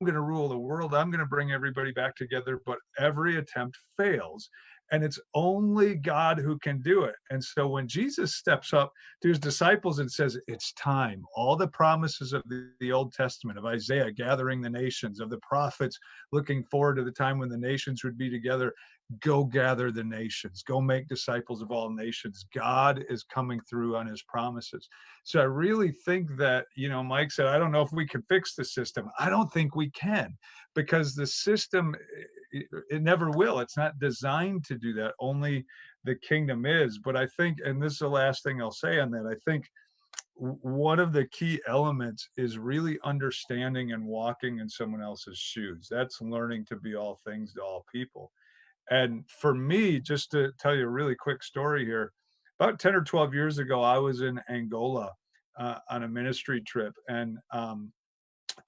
I'm going to rule the world. I'm going to bring everybody back together, but every attempt fails. And it's only God who can do it. And so when Jesus steps up to his disciples and says, it's time, all the promises of the Old Testament, of Isaiah gathering the nations, of the prophets looking forward to the time when the nations would be together, go gather the nations, go make disciples of all nations. God is coming through on his promises. So I really think that, Mike said, I don't know if we can fix the system. I don't think we can, because the system, it never will. It's not designed to do that. Only the kingdom is. But I think, and this is the last thing I'll say on that, I think one of the key elements is really understanding and walking in someone else's shoes. That's learning to be all things to all people. And for me, just to tell you a really quick story here, about 10 or 12 years ago, I was in Angola on a ministry trip. And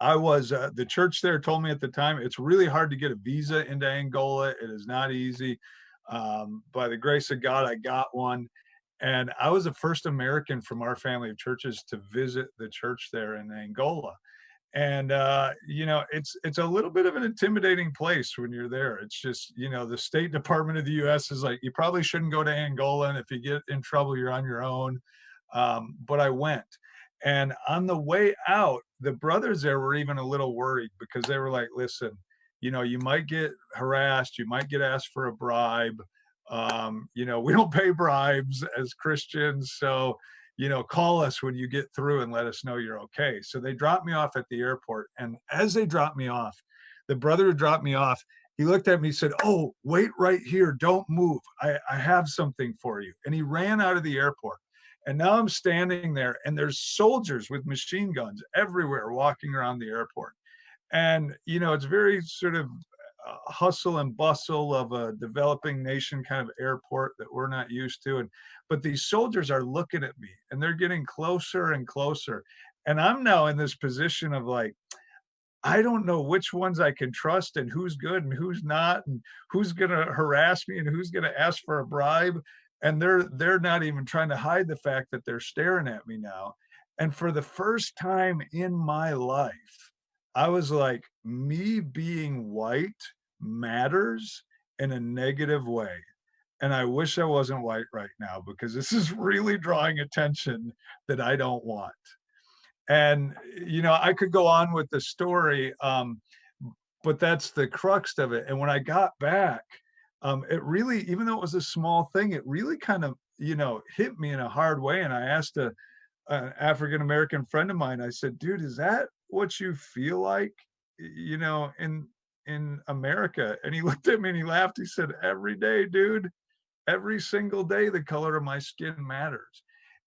I was, the church there told me at the time, it's really hard to get a visa into Angola. It is not easy. By the grace of God, I got one. And I was the first American from our family of churches to visit the church there in Angola. And, it's a little bit of an intimidating place when you're there. It's just, the State Department of the U.S. is like, you probably shouldn't go to Angola. And if you get in trouble, you're on your own. But I went. And on the way out, the brothers there were even a little worried, because they were like, listen, you might get harassed. You might get asked for a bribe. We don't pay bribes as Christians. So, call us when you get through and let us know you're okay. So they dropped me off at the airport. And as they dropped me off, the brother who dropped me off, he looked at me and said, oh, wait right here. Don't move. I have something for you. And he ran out of the airport. And now I'm standing there, and there's soldiers with machine guns everywhere walking around the airport. And, it's very sort of hustle and bustle of a developing nation kind of airport that we're not used to. But these soldiers are looking at me, and they're getting closer and closer. And I'm now in this position of like, I don't know which ones I can trust, and who's good and who's not, and who's going to harass me and who's going to ask for a bribe. And they're not even trying to hide the fact that they're staring at me now. And for the first time in my life, I was like, me being white matters in a negative way. And I wish I wasn't white right now, because this is really drawing attention that I don't want. And, I could go on with the story, but that's the crux of it. And when I got back, it really, even though it was a small thing, it really kind of, hit me in a hard way. And I asked an African-American friend of mine, I said, dude, is that what you feel like, in America? And he looked at me and he laughed. He said, every day, dude, every single day, the color of my skin matters.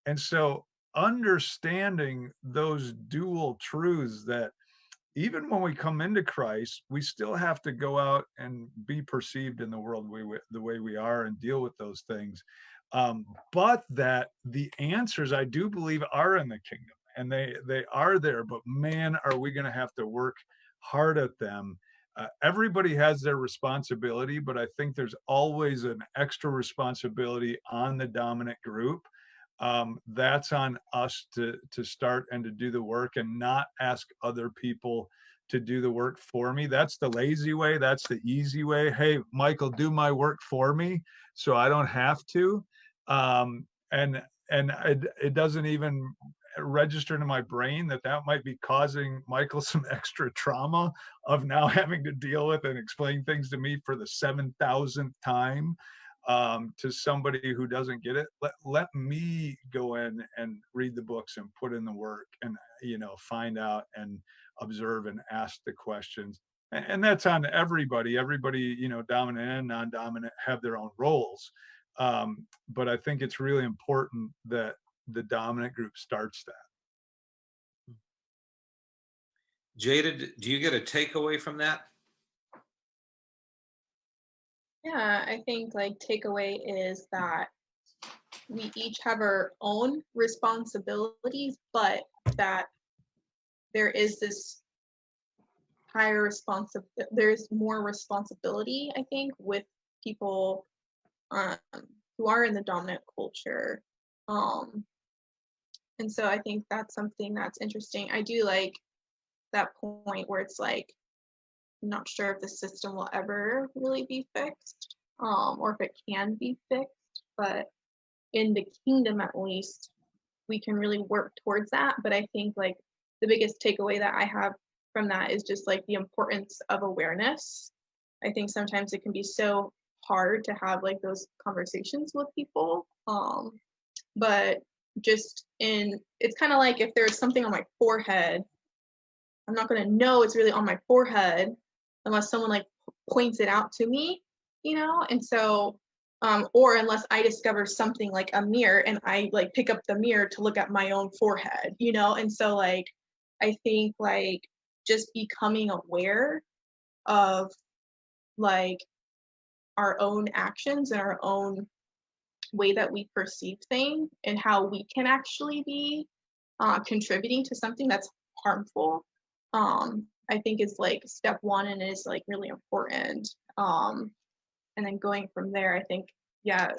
And so understanding those dual truths, that even when we come into Christ, we still have to go out and be perceived in the world the way we are and deal with those things. But that the answers, I do believe, are in the kingdom, and they are there. But man, are we going to have to work hard at them. everybody has their responsibility, but I think there's always an extra responsibility on the dominant group. That's on us to start and to do the work and not ask other people to do the work for me. That's the lazy way. That's the easy way. Hey, Michael, do my work for me so I don't have to. And it doesn't even register into my brain that might be causing Michael some extra trauma of now having to deal with and explain things to me for the 7,000th time. To somebody who doesn't get it, let me go in and read the books and put in the work and, find out and observe and ask the questions. And that's on everybody, dominant and non-dominant have their own roles. But I think it's really important that the dominant group starts that. Jada, do you get a takeaway from that? Yeah, I think like takeaway is that we each have our own responsibilities, but that there is this higher there's more responsibility, I think, with people who are in the dominant culture. And so I think that's something that's interesting. I do like that point where it's like, I'm not sure if the system will ever really be fixed, or if it can be fixed, but in the kingdom at least, we can really work towards that. But I think like the biggest takeaway that I have from that is just like the importance of awareness. I think sometimes it can be so hard to have like those conversations with people. But just it's kind of like if there's something on my forehead, I'm not going to know it's really on my forehead unless someone like points it out to me, and so or unless I discover something like a mirror and I like pick up the mirror to look at my own forehead, and so like I think like just becoming aware of like our own actions and our own way that we perceive things and how we can actually be contributing to something that's harmful, I think is like step one and is like really important. And then going from there, I think, yeah,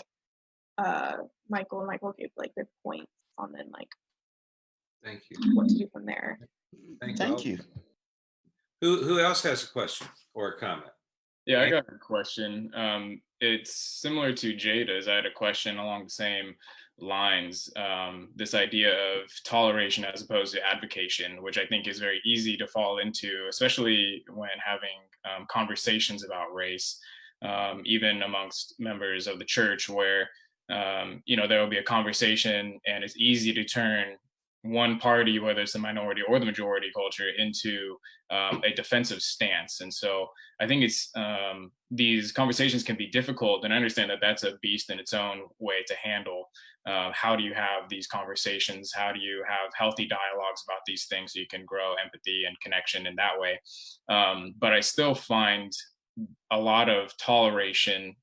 Michael gave like good points on then like Thank you. what to do from there. Thank you. Who else has a question or a comment? Yeah, I got a question. It's similar to Jada's. I had a question along the same lines. This idea of toleration as opposed to advocation, which I think is very easy to fall into, especially when having conversations about race, even amongst members of the church, where there will be a conversation and it's easy to turn one party, whether it's the minority or the majority culture, into a defensive stance. And so I think it's these conversations can be difficult, and I understand that that's a beast in its own way to handle. How do you have these conversations? How do you have healthy dialogues about these things so you can grow empathy and connection in that way? But I still find a lot of toleration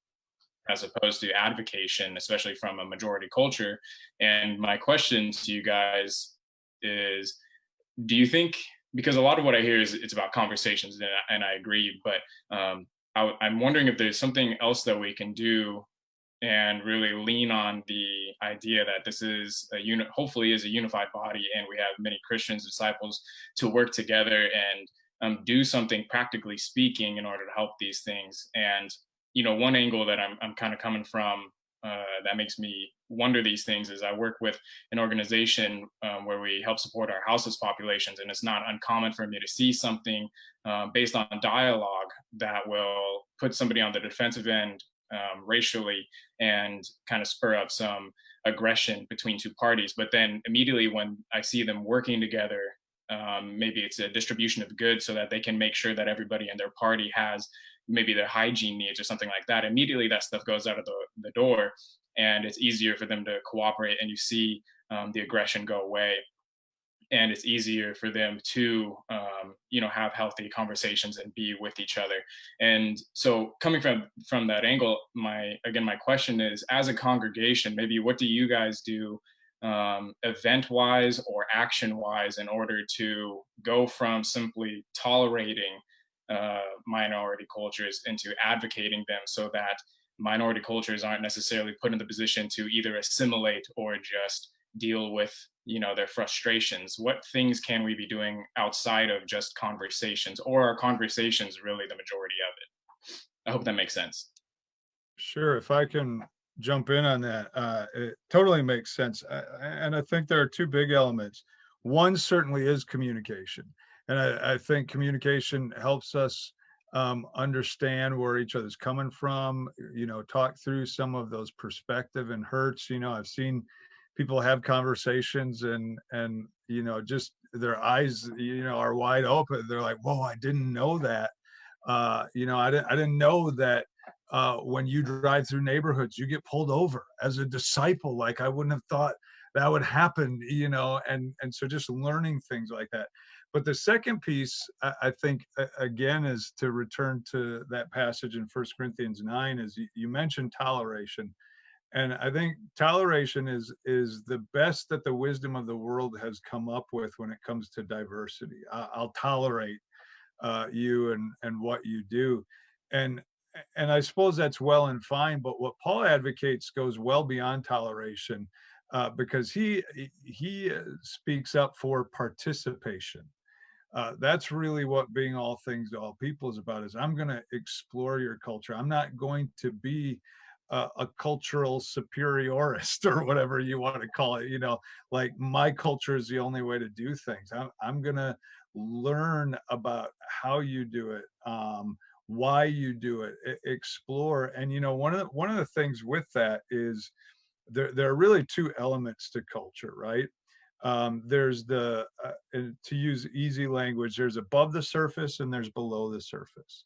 as opposed to advocation, especially from a majority culture. And my question to you guys is, do you think, because a lot of what I hear is it's about conversations, and I agree, but I'm wondering if there's something else that we can do and really lean on the idea that this is hopefully is a unified body, and we have many Christians, disciples to work together and do something practically speaking in order to help these things. And one angle that I'm kind of coming from that makes me wonder these things is I work with an organization where we help support our houseless populations, and it's not uncommon for me to see something based on dialogue that will put somebody on the defensive end racially and kind of spur up some aggression between two parties. But then immediately when I see them working together, maybe it's a distribution of goods so that they can make sure that everybody in their party has maybe their hygiene needs or something like that, immediately that stuff goes out of the door, and it's easier for them to cooperate, and you see the aggression go away, and it's easier for them to have healthy conversations and be with each other. And so coming from that angle, my question is, as a congregation, maybe what do you guys do event wise or action wise in order to go from simply tolerating minority cultures into advocating them so that minority cultures aren't necessarily put in the position to either assimilate or just deal with, their frustrations? What things can we be doing outside of just conversations, or are conversations really the majority of it? I hope that makes sense. Sure, if I can jump in on that, it totally makes sense. And I think there are two big elements. One certainly is communication. And I think communication helps us understand where each other's coming from, talk through some of those perspective and hurts. I've seen people have conversations and just their eyes, are wide open. They're like, whoa, I didn't know that. I didn't know that when you drive through neighborhoods, you get pulled over as a disciple. Like, I wouldn't have thought that would happen, and so just learning things like that. But the second piece, I think, again, is to return to that passage in 1 Corinthians 9, is you mentioned toleration. And I think toleration is the best that the wisdom of the world has come up with when it comes to diversity. I'll tolerate you and what you do. And I suppose that's well and fine, but what Paul advocates goes well beyond toleration, because he speaks up for participation. That's really what being all things to all people is about, is I'm going to explore your culture. I'm not going to be a cultural superiorist or whatever you want to call it, like my culture is the only way to do things. I'm going to learn about how you do it, why you do it, explore. And one of the things with that is there are really two elements to culture, right? There's to use easy language, there's above the surface and there's below the surface.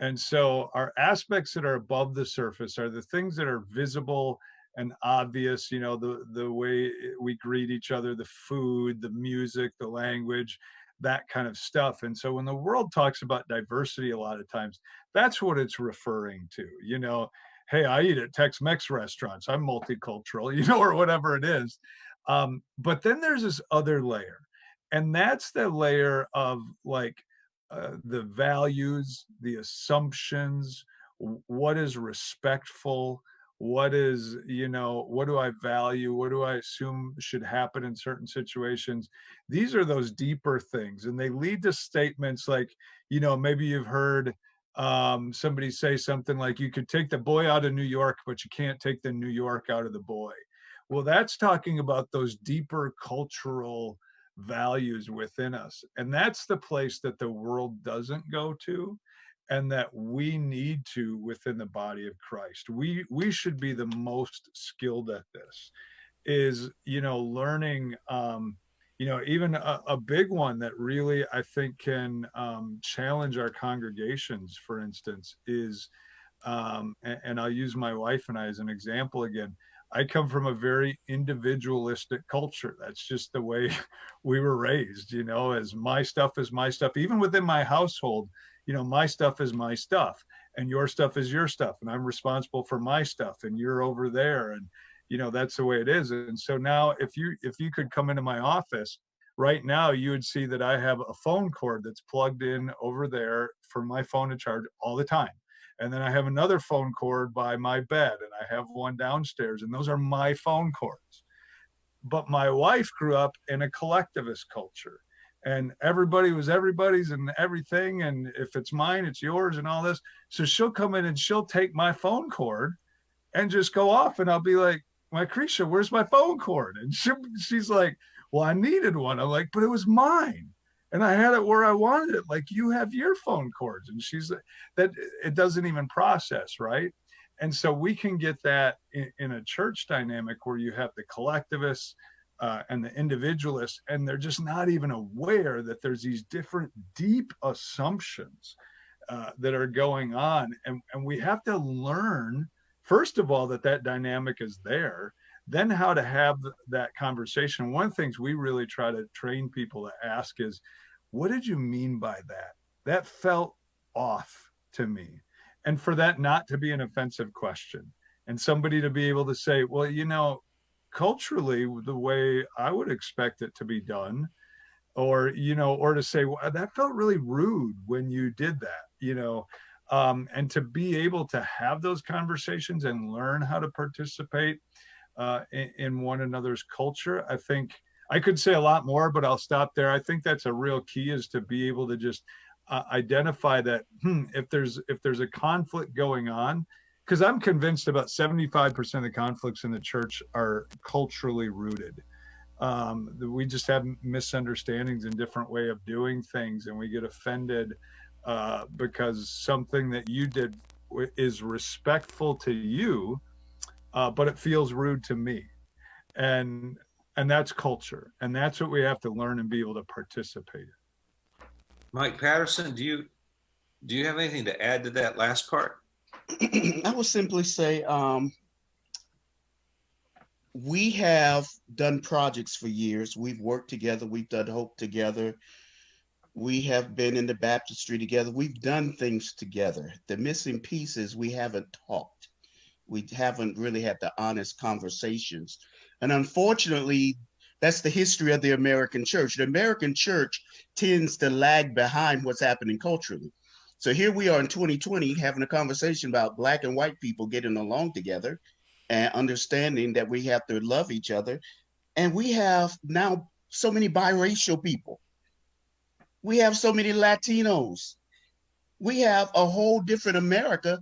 And so our aspects that are above the surface are the things that are visible and obvious, the way we greet each other, the food, the music, the language, that kind of stuff. And so when the world talks about diversity, a lot of times, that's what it's referring to. Hey, I eat at Tex-Mex restaurants, I'm multicultural, or whatever it is. But then there's this other layer, and that's the layer of like the values, the assumptions, what is respectful, what is, what do I value, what do I assume should happen in certain situations. These are those deeper things, and they lead to statements like, maybe you've heard somebody say something like, you could take the boy out of New York, but you can't take the New York out of the boy. Well, that's talking about those deeper cultural values within us. And that's the place that the world doesn't go to, and that we need to within the body of Christ. We should be the most skilled at this, is, learning, even a big one that really, I think, can challenge our congregations, for instance, is, and I'll use my wife and I as an example again. I come from a very individualistic culture. That's just the way we were raised, as my stuff is my stuff. Even within my household, my stuff is my stuff and your stuff is your stuff. And I'm responsible for my stuff and you're over there. And, that's the way it is. And so now if you could come into my office right now, you would see that I have a phone cord that's plugged in over there for my phone to charge all the time. And then I have another phone cord by my bed, and I have one downstairs, and those are my phone cords. But my wife grew up in a collectivist culture, and everybody was everybody's and everything. And if it's mine, it's yours and all this. So she'll come in and she'll take my phone cord and just go off. And I'll be like, Lucretia, where's my phone cord? And she's like, well, I needed one. I'm like, but it was mine. And I had it where I wanted it. Like, you have your phone cords. And she's that it doesn't even process, right? And so we can get that in a church dynamic where you have the collectivists and the individualists, and they're just not even aware that there's these different deep assumptions that are going on. And we have to learn, first of all, that dynamic is there, then how to have that conversation. One of the things we really try to train people to ask is, what did you mean by that? That felt off to me. And for that not to be an offensive question, and somebody to be able to say, well, culturally, the way I would expect it to be done, or or to say, well, that felt really rude when you did that. And to be able to have those conversations and learn how to participate in one another's culture. I think I could say a lot more, but I'll stop there. I think that's a real key, is to be able to just identify that if there's a conflict going on, because I'm convinced about 75% of the conflicts in the church are culturally rooted. We just have misunderstandings and different way of doing things, and we get offended because something that you did is respectful to you, but it feels rude to me. And that's culture, and that's what we have to learn and be able to participate in. Mike Patterson, do you have anything to add to that last part? I would simply say we have done projects for years. We've worked together. We've done Hope together. We have been in the baptistry together. We've done things together. The missing piece is we haven't talked. We haven't really had the honest conversations. And unfortunately, that's the history of the American church. The American church tends to lag behind what's happening culturally. So here we are in 2020 having a conversation about Black and white people getting along together and understanding that we have to love each other. And we have now so many biracial people. We have so many Latinos. We have a whole different America,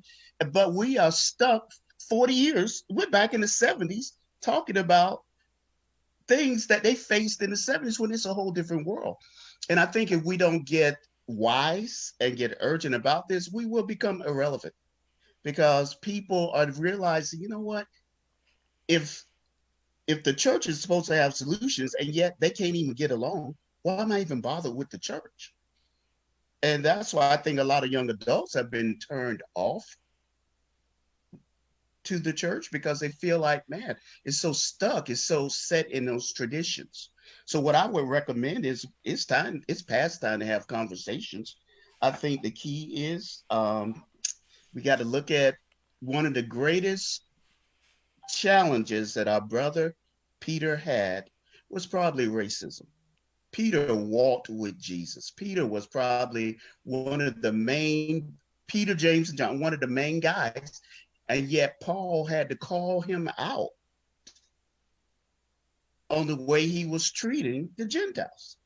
but we are stuck 40 years. We're back in the 70s talking about things that they faced in the 70s when it's a whole different world. And I think if we don't get wise and get urgent about this, we will become irrelevant, because people are realizing, you know what, if the church is supposed to have solutions and yet they can't even get along, why am I even bothered with the church? And that's why I think a lot of young adults have been turned off to the church, because they feel like, man, it's so stuck, it's so set in those traditions. So what I would recommend is it's past time to have conversations. I think the key is we got to look at one of the greatest challenges that our brother Peter had was probably racism. Peter walked with Jesus. Peter was probably Peter, James, and John, one of the main guys. And yet Paul had to call him out on the way he was treating the Gentiles.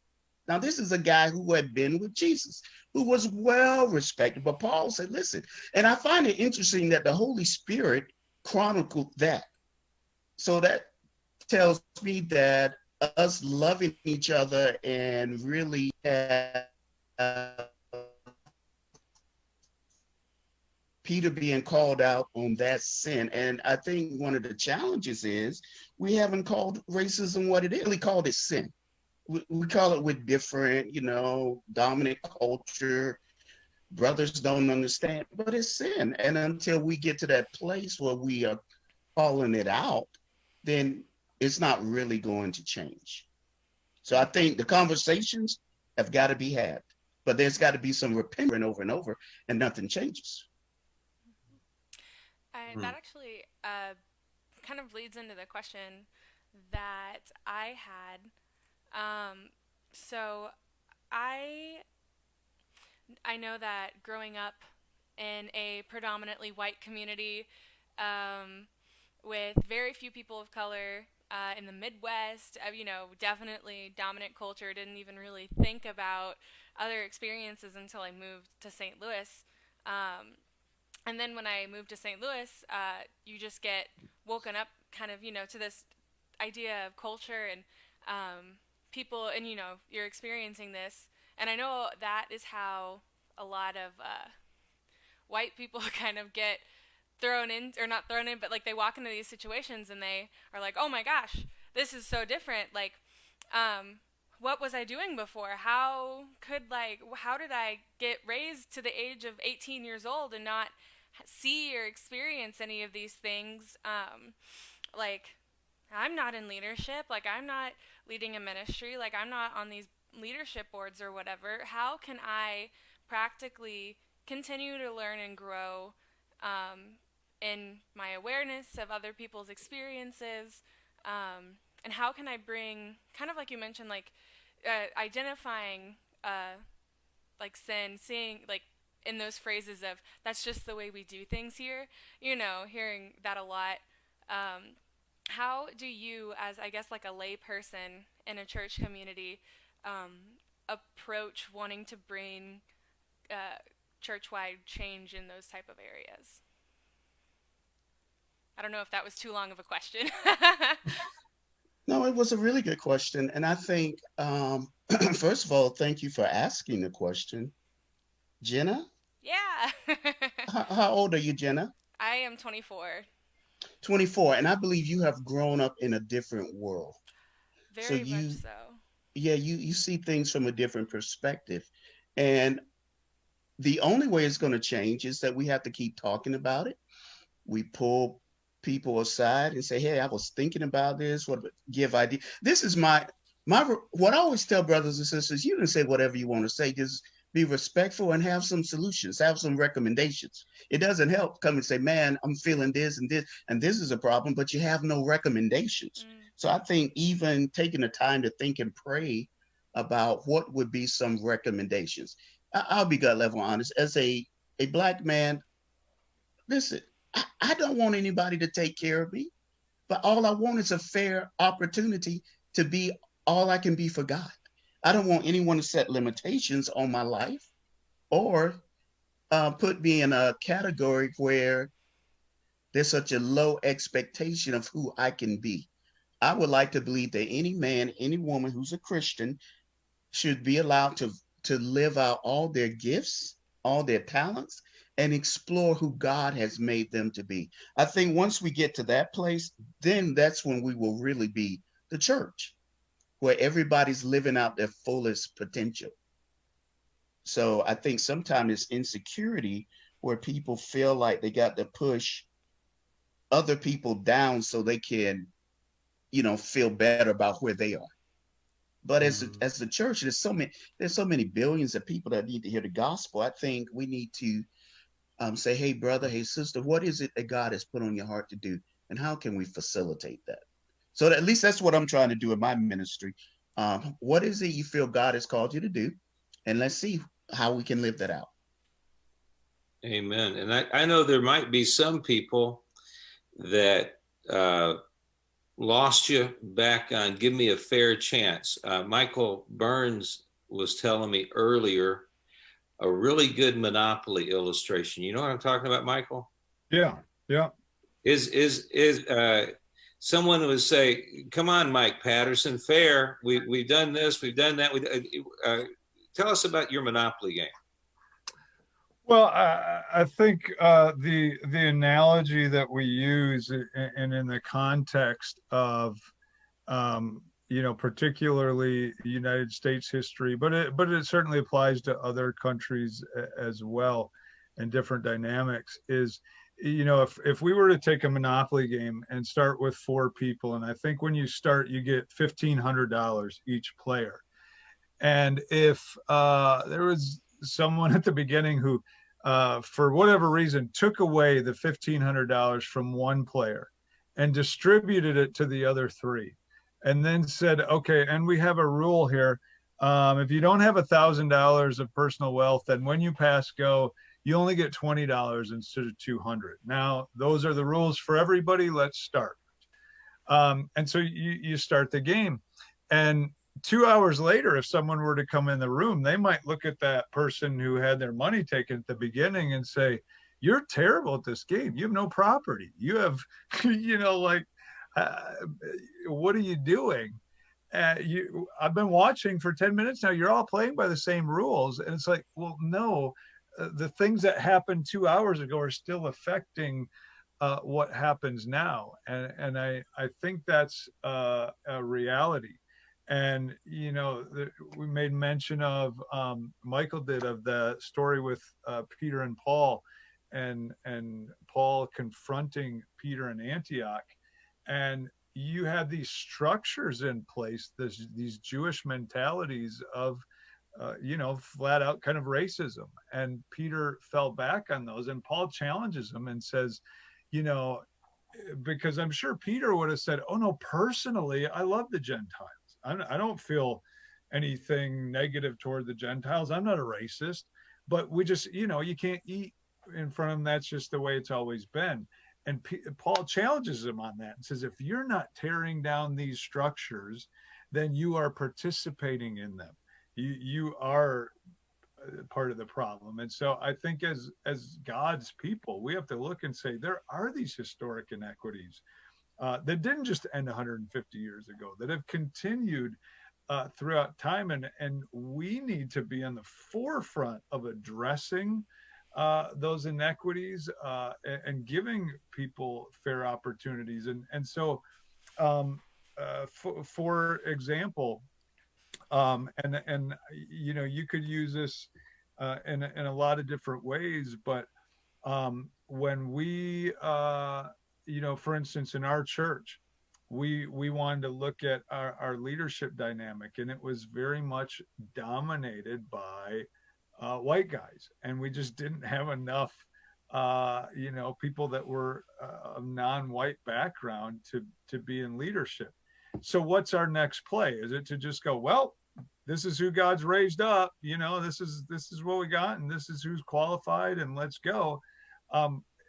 Now, this is a guy who had been with Jesus, who was well respected. But Paul said, listen, and I find it interesting that the Holy Spirit chronicled that. So that tells me that us loving each other and really Peter being called out on that sin. And I think one of the challenges is we haven't called racism what it is. We called it sin. We call it with different, dominant culture. Brothers don't understand, but it's sin. And until we get to that place where we are calling it out, then it's not really going to change. So I think the conversations have got to be had, but there's got to be some repentance over and over, and nothing changes. That actually kind of leads into the question that I had. So I know that growing up in a predominantly white community with very few people of color in the Midwest, definitely dominant culture, didn't even really think about other experiences until I moved to St. Louis. And then when I moved to St. Louis, you just get woken up kind of, to this idea of culture and people, and, you're experiencing this. And I know that is how a lot of white people kind of get thrown in, or not thrown in, but like they walk into these situations and they are like, oh my gosh, this is so different. Like, what was I doing before? How did I get raised to the age of 18 years old and not see or experience any of these things? Like, I'm not in leadership. Like, I'm not leading a ministry. Like, I'm not on these leadership boards or whatever. How can I practically continue to learn and grow in my awareness of other people's experiences? And how can I bring, kind of like you mentioned, like identifying like sin, seeing like in those phrases of that's just the way we do things here, hearing that a lot. How do you, as I guess like a lay person in a church community, approach wanting to bring church-wide change in those type of areas? I don't know if that was too long of a question. No, it was a really good question. And I think, first of all, thank you for asking the question. Jenna? Yeah. How old are you, Jenna? I am 24. 24. And I believe you have grown up in a different world. Very much so. Yeah, you see things from a different perspective. And the only way it's going to change is that we have to keep talking about it. We pull people aside and say, hey, I was thinking about this, give idea. This is my what I always tell brothers and sisters, you can say whatever you want to say, just be respectful and have some solutions, have some recommendations. It doesn't help come and say, man, I'm feeling this and this is a problem, but you have no recommendations. So I think even taking the time to think and pray about what would be some recommendations. I'll be gut level honest. As a Black man, listen, I don't want anybody to take care of me, but all I want is a fair opportunity to be all I can be for God. I don't want anyone to set limitations on my life or put me in a category where there's such a low expectation of who I can be. I would like to believe that any man, any woman who's a Christian should be allowed to live out all their gifts, all their talents, and explore who God has made them to be. I think once we get to that place, then that's when we will really be the church, where everybody's living out their fullest potential. So I think sometimes it's insecurity where people feel like they got to push other people down so they can, feel better about where they are. But as the church, there's so many billions of people that need to hear the gospel. I think we need to say, hey, brother, hey, sister, what is it that God has put on your heart to do? And how can we facilitate that? So at least that's what I'm trying to do in my ministry. What is it you feel God has called you to do? And let's see how we can live that out. Amen. And I know there might be some people that lost you back on Give Me a Fair Chance. Michael Burns was telling me earlier a really good Monopoly illustration. You know what I'm talking about, Michael? Yeah. Is someone would say, "Come on, Mike Patterson, fair. We've done this, we've done that." Tell us about your Monopoly game. Well, I think the analogy that we use, and in the context of, particularly United States history, but it certainly applies to other countries as well, and different dynamics, is, if we were to take a Monopoly game and start with 4 people, and I think when you start, you get $1,500 each player. And if there was someone at the beginning who, for whatever reason, took away the $1,500 from one player and distributed it to the other 3, and then said, okay, and we have a rule here. If you don't have $1,000 of personal wealth, then when you pass go, you only get $20 instead of $200. Now, those are the rules for everybody. Let's start. And so you start the game. And 2 hours later, if someone were to come in the room, they might look at that person who had their money taken at the beginning and say, you're terrible at this game. You have no property. You have, what are you doing? I've been watching for 10 minutes now. You're all playing by the same rules. And it's like, well, no, the things that happened 2 hours ago are still affecting what happens now. And I think that's a reality. And, we made mention of, Michael did, of the story with Peter and Paul, and Paul confronting Peter in Antioch. And you have these structures in place, these Jewish mentalities of, flat out kind of racism. And Peter fell back on those, and Paul challenges him and says, because I'm sure Peter would have said, oh no, personally, I love the Gentiles. I don't feel, anything negative toward the Gentiles. I'm not a racist, but we just, you can't eat in front of them. That's just the way it's always been. And Paul challenges them on that and says, if you're not tearing down these structures, then you are participating in them. You are part of the problem. And so I think as God's people, we have to look and say, there are these historic inequities that didn't just end 150 years ago, that have continued throughout time. And we need to be on the forefront of addressing those inequities and giving people fair opportunities. And so, for example, and you could use this in a lot of different ways, but when we, for instance, in our church, we wanted to look at our leadership dynamic, and it was very much dominated by white guys, and we just didn't have enough people that were of non-white background to be in leadership. So what's our next play? Is it to just go, well, this is who God's raised up, this is what we got, and this is who's qualified, and let's go.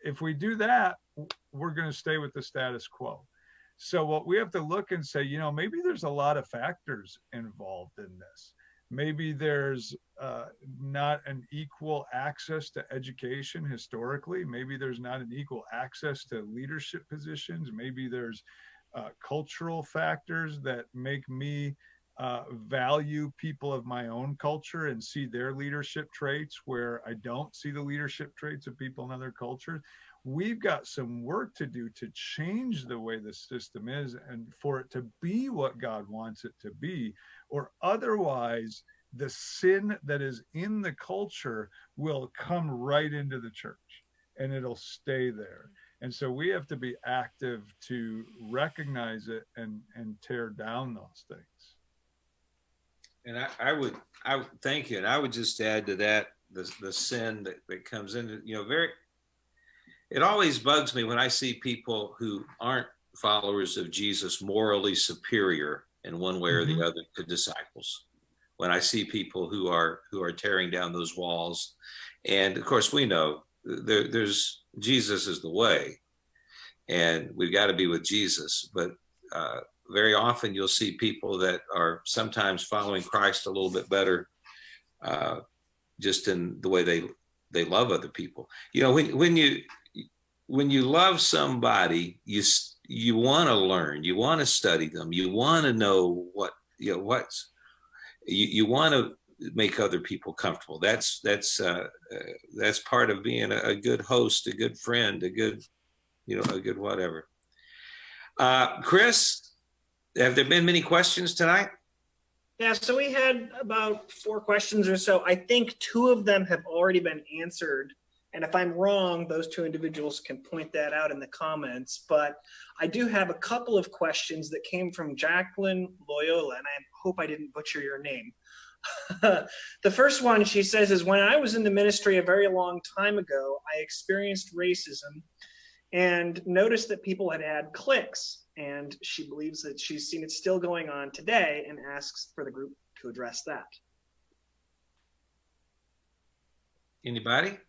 If we do that, we're going to stay with the status quo. So what we have to look and say, maybe there's a lot of factors involved in this. Maybe there's not an equal access to education historically. Maybe there's not an equal access to leadership positions. Maybe there's cultural factors that make me value people of my own culture and see their leadership traits where I don't see the leadership traits of people in other cultures. We've got some work to do to change the way the system is and for it to be what God wants it to be, or otherwise the sin that is in the culture will come right into the church and it'll stay there. And so we have to be active to recognize it and tear down those things. And I would thank you. And I would just add to that the sin that comes in, it always bugs me when I see people who aren't followers of Jesus morally superior in one way or the other to disciples. When I see people who are tearing down those walls, and of course we know there's Jesus is the way, and we've got to be with Jesus. But very often you'll see people that are sometimes following Christ a little bit better, just in the way they love other people. When you love somebody, you want to learn, you want to study them, you want to know you want to make other people comfortable. That's part of being a good host, a good friend, a good whatever. Chris, have there been many questions tonight? Yeah, so we had about 4 questions or so. I think 2 of them have already been answered. And if I'm wrong, those 2 individuals can point that out in the comments. But I do have a couple of questions that came from Jacqueline Loyola, and I hope I didn't butcher your name. The first one, she says, is when I was in the ministry a very long time ago, I experienced racism and noticed that people had cliques. And she believes that she's seen it still going on today and asks for the group to address that. Anybody?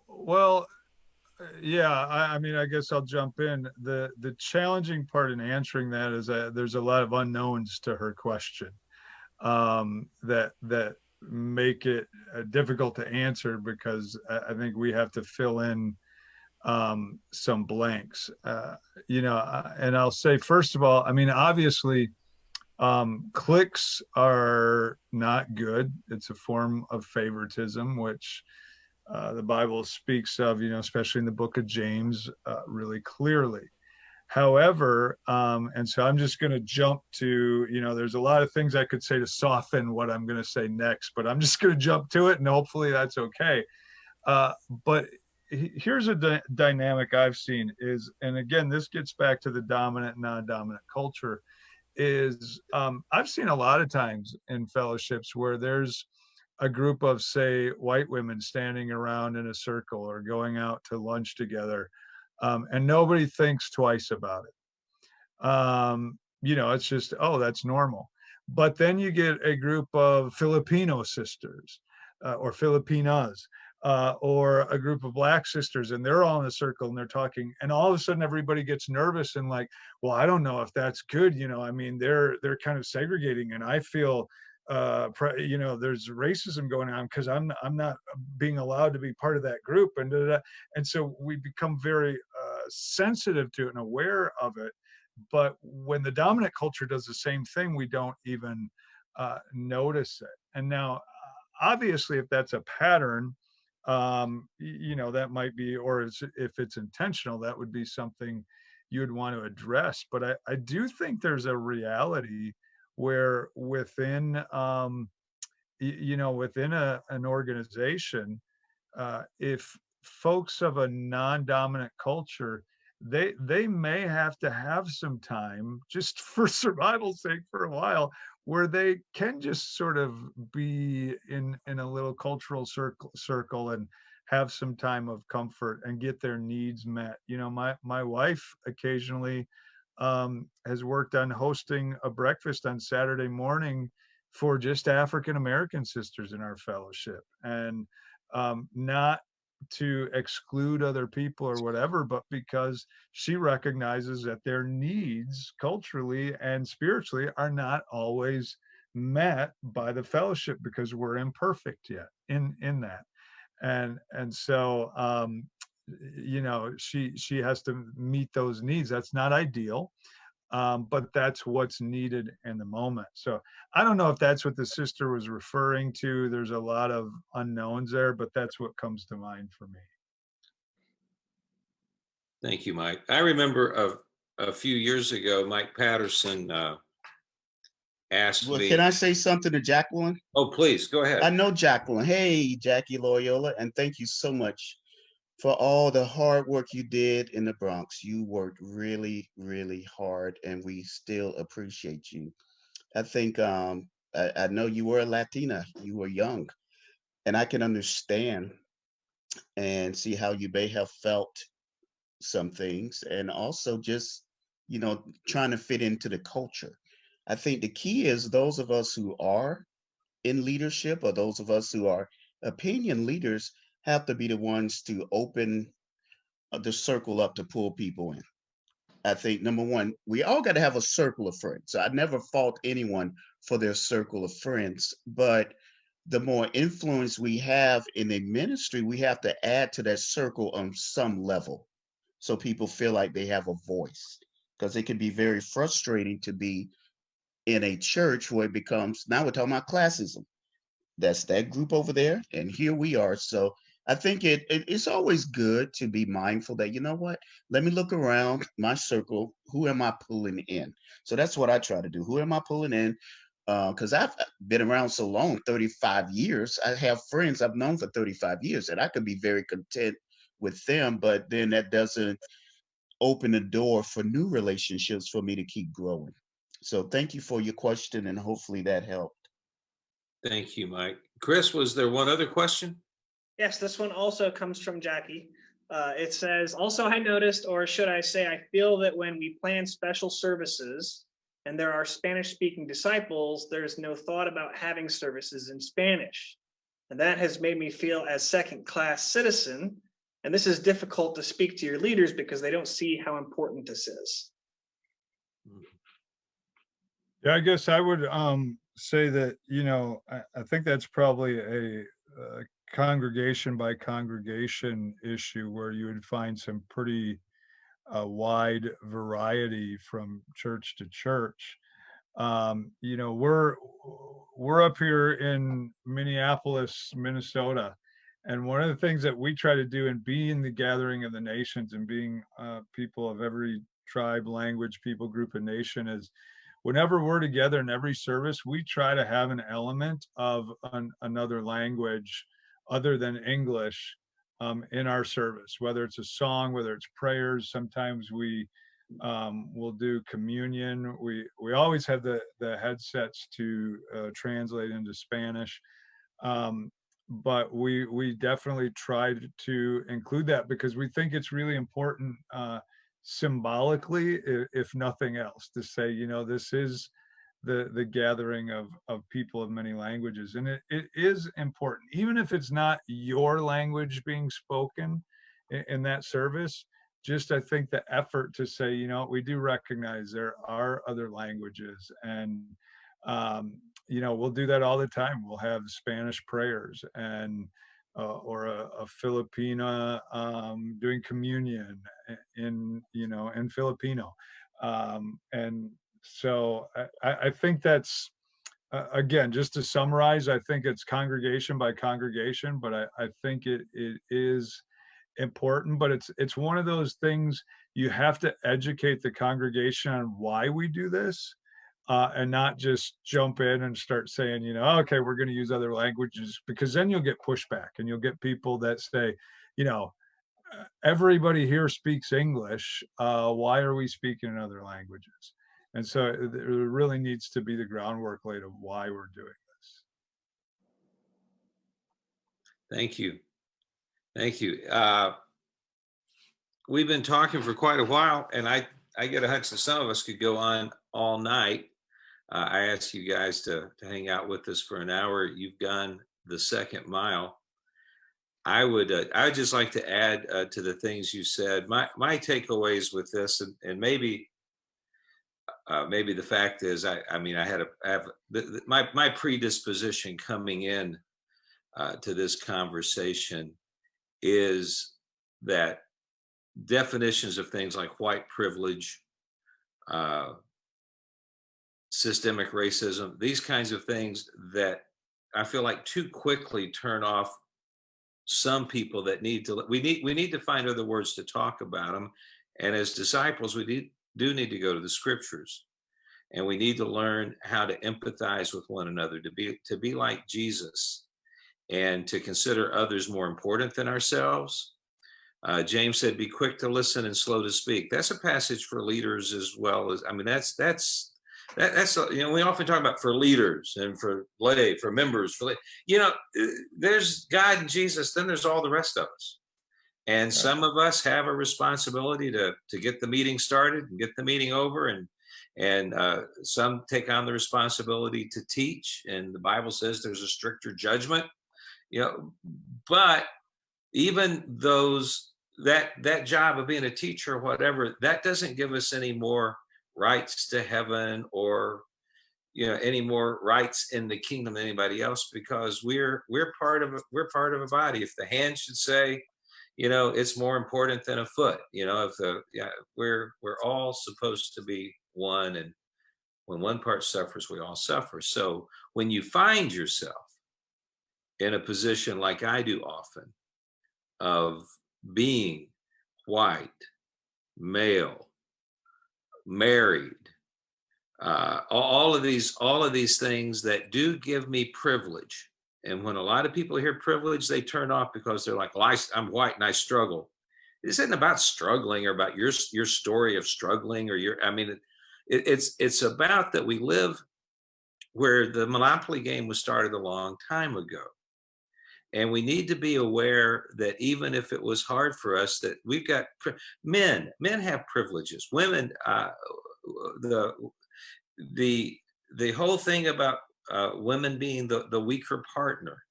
Well, yeah, I mean, I guess I'll jump in. The challenging part in answering that is that there's a lot of unknowns to her question that make it difficult to answer, because I think we have to fill in some blanks, and I'll say, first of all, I mean, obviously, cliques are not good. It's a form of favoritism, which the Bible speaks of, especially in the book of James, really clearly. However, and so I'm just going to jump to, there's a lot of things I could say to soften what I'm going to say next, but I'm just going to jump to it, and hopefully that's okay. But here's a dynamic I've seen is, and again, this gets back to the dominant, non-dominant culture, is I've seen a lot of times in fellowships where there's a group of, say, white women standing around in a circle or going out to lunch together, and nobody thinks twice about it. It's just, oh, that's normal. But then you get a group of Filipino sisters or Filipinas, or a group of Black sisters, and they're all in a circle and they're talking, and all of a sudden everybody gets nervous and like, well, I don't know if that's good, I mean, they're kind of segregating, and I feel there's racism going on because I'm not being allowed to be part of that group, and and so we become very sensitive to it and aware of it. But when the dominant culture does the same thing, we don't even notice it. And now, obviously, if that's a pattern, that might be, or if it's intentional, that would be something you would want to address. But I do think there's a reality where within, within an organization, if folks of a non-dominant culture, they may have to have some time just for survival's sake for a while where they can just sort of be in a little cultural circle and have some time of comfort and get their needs met. My wife occasionally has worked on hosting a breakfast on Saturday morning for just African American sisters in our fellowship, and not to exclude other people or whatever, but because she recognizes that their needs culturally and spiritually are not always met by the fellowship because we're imperfect yet in that. And so she has to meet those needs. That's not ideal, but that's what's needed in the moment. So I don't know if that's what the sister was referring to. There's a lot of unknowns there, but that's what comes to mind for me. Thank you, Mike. I remember a few years ago, Mike Patterson asked Well, me. can I say something to Jacqueline? Oh, please, go ahead. I know Jacqueline. Hey, Jackie Loyola, and thank you so much for all the hard work you did in the Bronx. You worked really, really hard, and we still appreciate you. I think I know you were a Latina. You were young, and I can understand and see how you may have felt some things, and also just trying to fit into the culture. I think the key is those of us who are in leadership, or those of us who are opinion leaders, have to be the ones to open the circle up to pull people in. I think number one, we all got to have a circle of friends. I never fault anyone for their circle of friends, but the more influence we have in a ministry, we have to add to that circle on some level so people feel like they have a voice, because it can be very frustrating to be in a church where it becomes, now we're talking about classism. That's that group over there, and here we are. So I think it's always good to be mindful that, what, let me look around my circle. Who am I pulling in? So that's what I try to do. Who am I pulling in? Because I've been around so long, 35 years. I have friends I've known for 35 years, and I could be very content with them, but then that doesn't open the door for new relationships for me to keep growing. So thank you for your question, and hopefully that helped. Thank you, Mike. Chris, was there one other question? Yes, this one also comes from Jackie. It says, also I noticed, or should I say, I feel that when we plan special services and there are Spanish-speaking disciples, there's no thought about having services in Spanish. And that has made me feel as second-class citizen. And this is difficult to speak to your leaders because they don't see how important this is. Yeah, I guess I would say that, I think that's probably a congregation by congregation issue where you would find some pretty wide variety from church to church. We're up here in Minneapolis, Minnesota, and one of the things that we try to do in being the gathering of the nations and being people of every tribe, language, people, group, and nation is, whenever we're together in every service, we try to have an element of another language other than English in our service, whether it's a song, whether it's prayers. Sometimes we will do communion. We always have the headsets to translate into Spanish. But we definitely tried to include that because we think it's really important symbolically, if nothing else, to say, this is the gathering of people of many languages. And it is important, even if it's not your language being spoken in that service. Just, I think the effort to say, you know, we do recognize there are other languages, and you know, we'll do that all the time. We'll have Spanish prayers, and or a Filipina doing communion in, you know, in Filipino. And so I think that's, again, just to summarize, I think it's congregation by congregation, but I think it is important, but it's one of those things you have to educate the congregation on why we do this, and not just jump in and start saying, you know, okay, we're going to use other languages, because then you'll get pushback, and you'll get people that say, you know, everybody here speaks English. Why are we speaking in other languages? And so there really needs to be the groundwork laid of why we're doing this. Thank you. Thank you. We've been talking for quite a while, and I get a hunch that some of us could go on all night. I asked you guys to hang out with us for an hour. You've gone the second mile. I would just like to add to the things you said. My takeaways with this, and maybe the fact is, I have my predisposition coming in to this conversation is that definitions of things like white privilege, systemic racism, these kinds of things that I feel like too quickly turn off some people that we need to find other words to talk about them. And as disciples, we do need to go to the scriptures, and we need to learn how to empathize with one another, to be like Jesus, and to consider others more important than ourselves. James said, be quick to listen and slow to speak. That's a passage for leaders as well as, I mean, that's, you know, we often talk about for leaders and for lay, for members, you know, there's God and Jesus, then there's all the rest of us. And some of us have a responsibility to get the meeting started and get the meeting over, and some take on the responsibility to teach. And the Bible says there's a stricter judgment, you know, but even that job of being a teacher or whatever, that doesn't give us any more rights to heaven, or, you know, any more rights in the kingdom than anybody else, because we're part of a body. If the hand should say, you know, it's more important than a foot, you know, we're all supposed to be one, and when one part suffers, we all suffer. So when you find yourself in a position like I do often, of being white, male, married, all of these things that do give me privilege. And when a lot of people hear privilege, they turn off, because they're like, well, I'm white and I struggle. This isn't about struggling, or about your story of struggling, or it's about that we live where the monopoly game was started a long time ago. And we need to be aware that even if it was hard for us, that we've got men have privileges. Women, the whole thing about women being the weaker partner,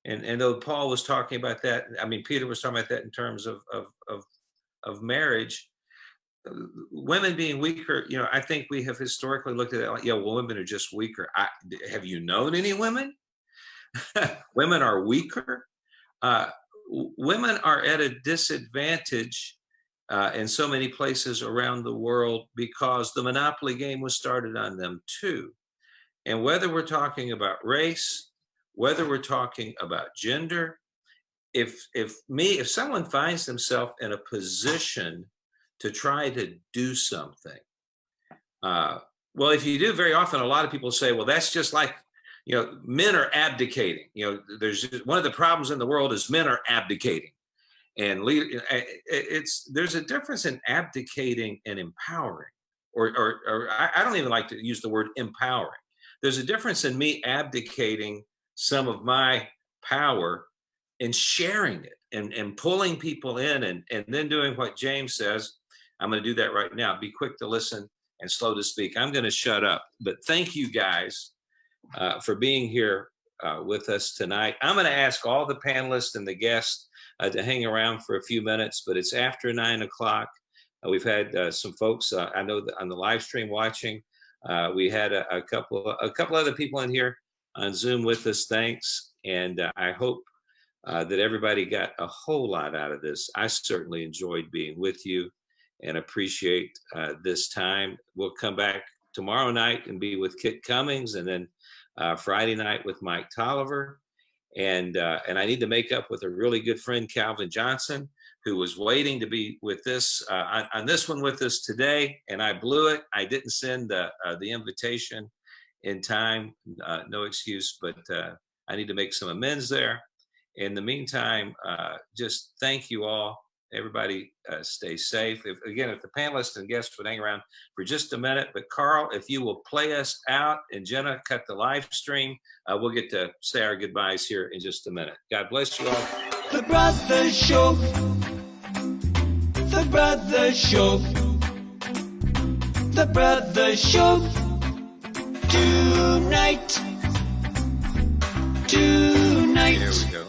and though Paul was talking about that, I mean, Peter was talking about that in terms of marriage, women being weaker. You know, I think we have historically looked at it like, yeah, well, women are just weaker. Have you known any women? Women are weaker. Women are at a disadvantage in so many places around the world, because the monopoly game was started on them too. And whether we're talking about race, whether we're talking about gender, if someone finds themselves in a position to try to do something, well, if you do, very often, a lot of people say, well, that's just like, you know, men are abdicating. You know, there's one of the problems in the world is men are abdicating, and there's a difference in abdicating and empowering, or I don't even like to use the word empowering. There's a difference in me abdicating some of my power and sharing it, and pulling people in, and then doing what James says. I'm going to do that right now. Be quick to listen and slow to speak. I'm going to shut up. But thank you guys for being here with us tonight. I'm going to ask all the panelists and the guests to hang around for a few minutes, but it's after 9 o'clock. We've had some folks I know that on the live stream watching. We had a couple other people in here on Zoom with us. Thanks, and I hope that everybody got a whole lot out of this. I certainly enjoyed being with you and appreciate this time. We'll come back tomorrow night and be with Kit Cummings, and then Friday night with Mike Tolliver. And I need to make up with a really good friend, Calvin Johnson, who was waiting to be with this on this one with us today, and I blew it. I didn't send the invitation in time. No excuse, but I need to make some amends there. In the meantime, just thank you all. Everybody stay safe. If the panelists and guests would hang around for just a minute, but Carl, if you will play us out, and Jenna, cut the live stream, we'll get to say our goodbyes here in just a minute. God bless you all. The Brothers Show. The Brothers Show. The Brothers Show. Tonight. There we go.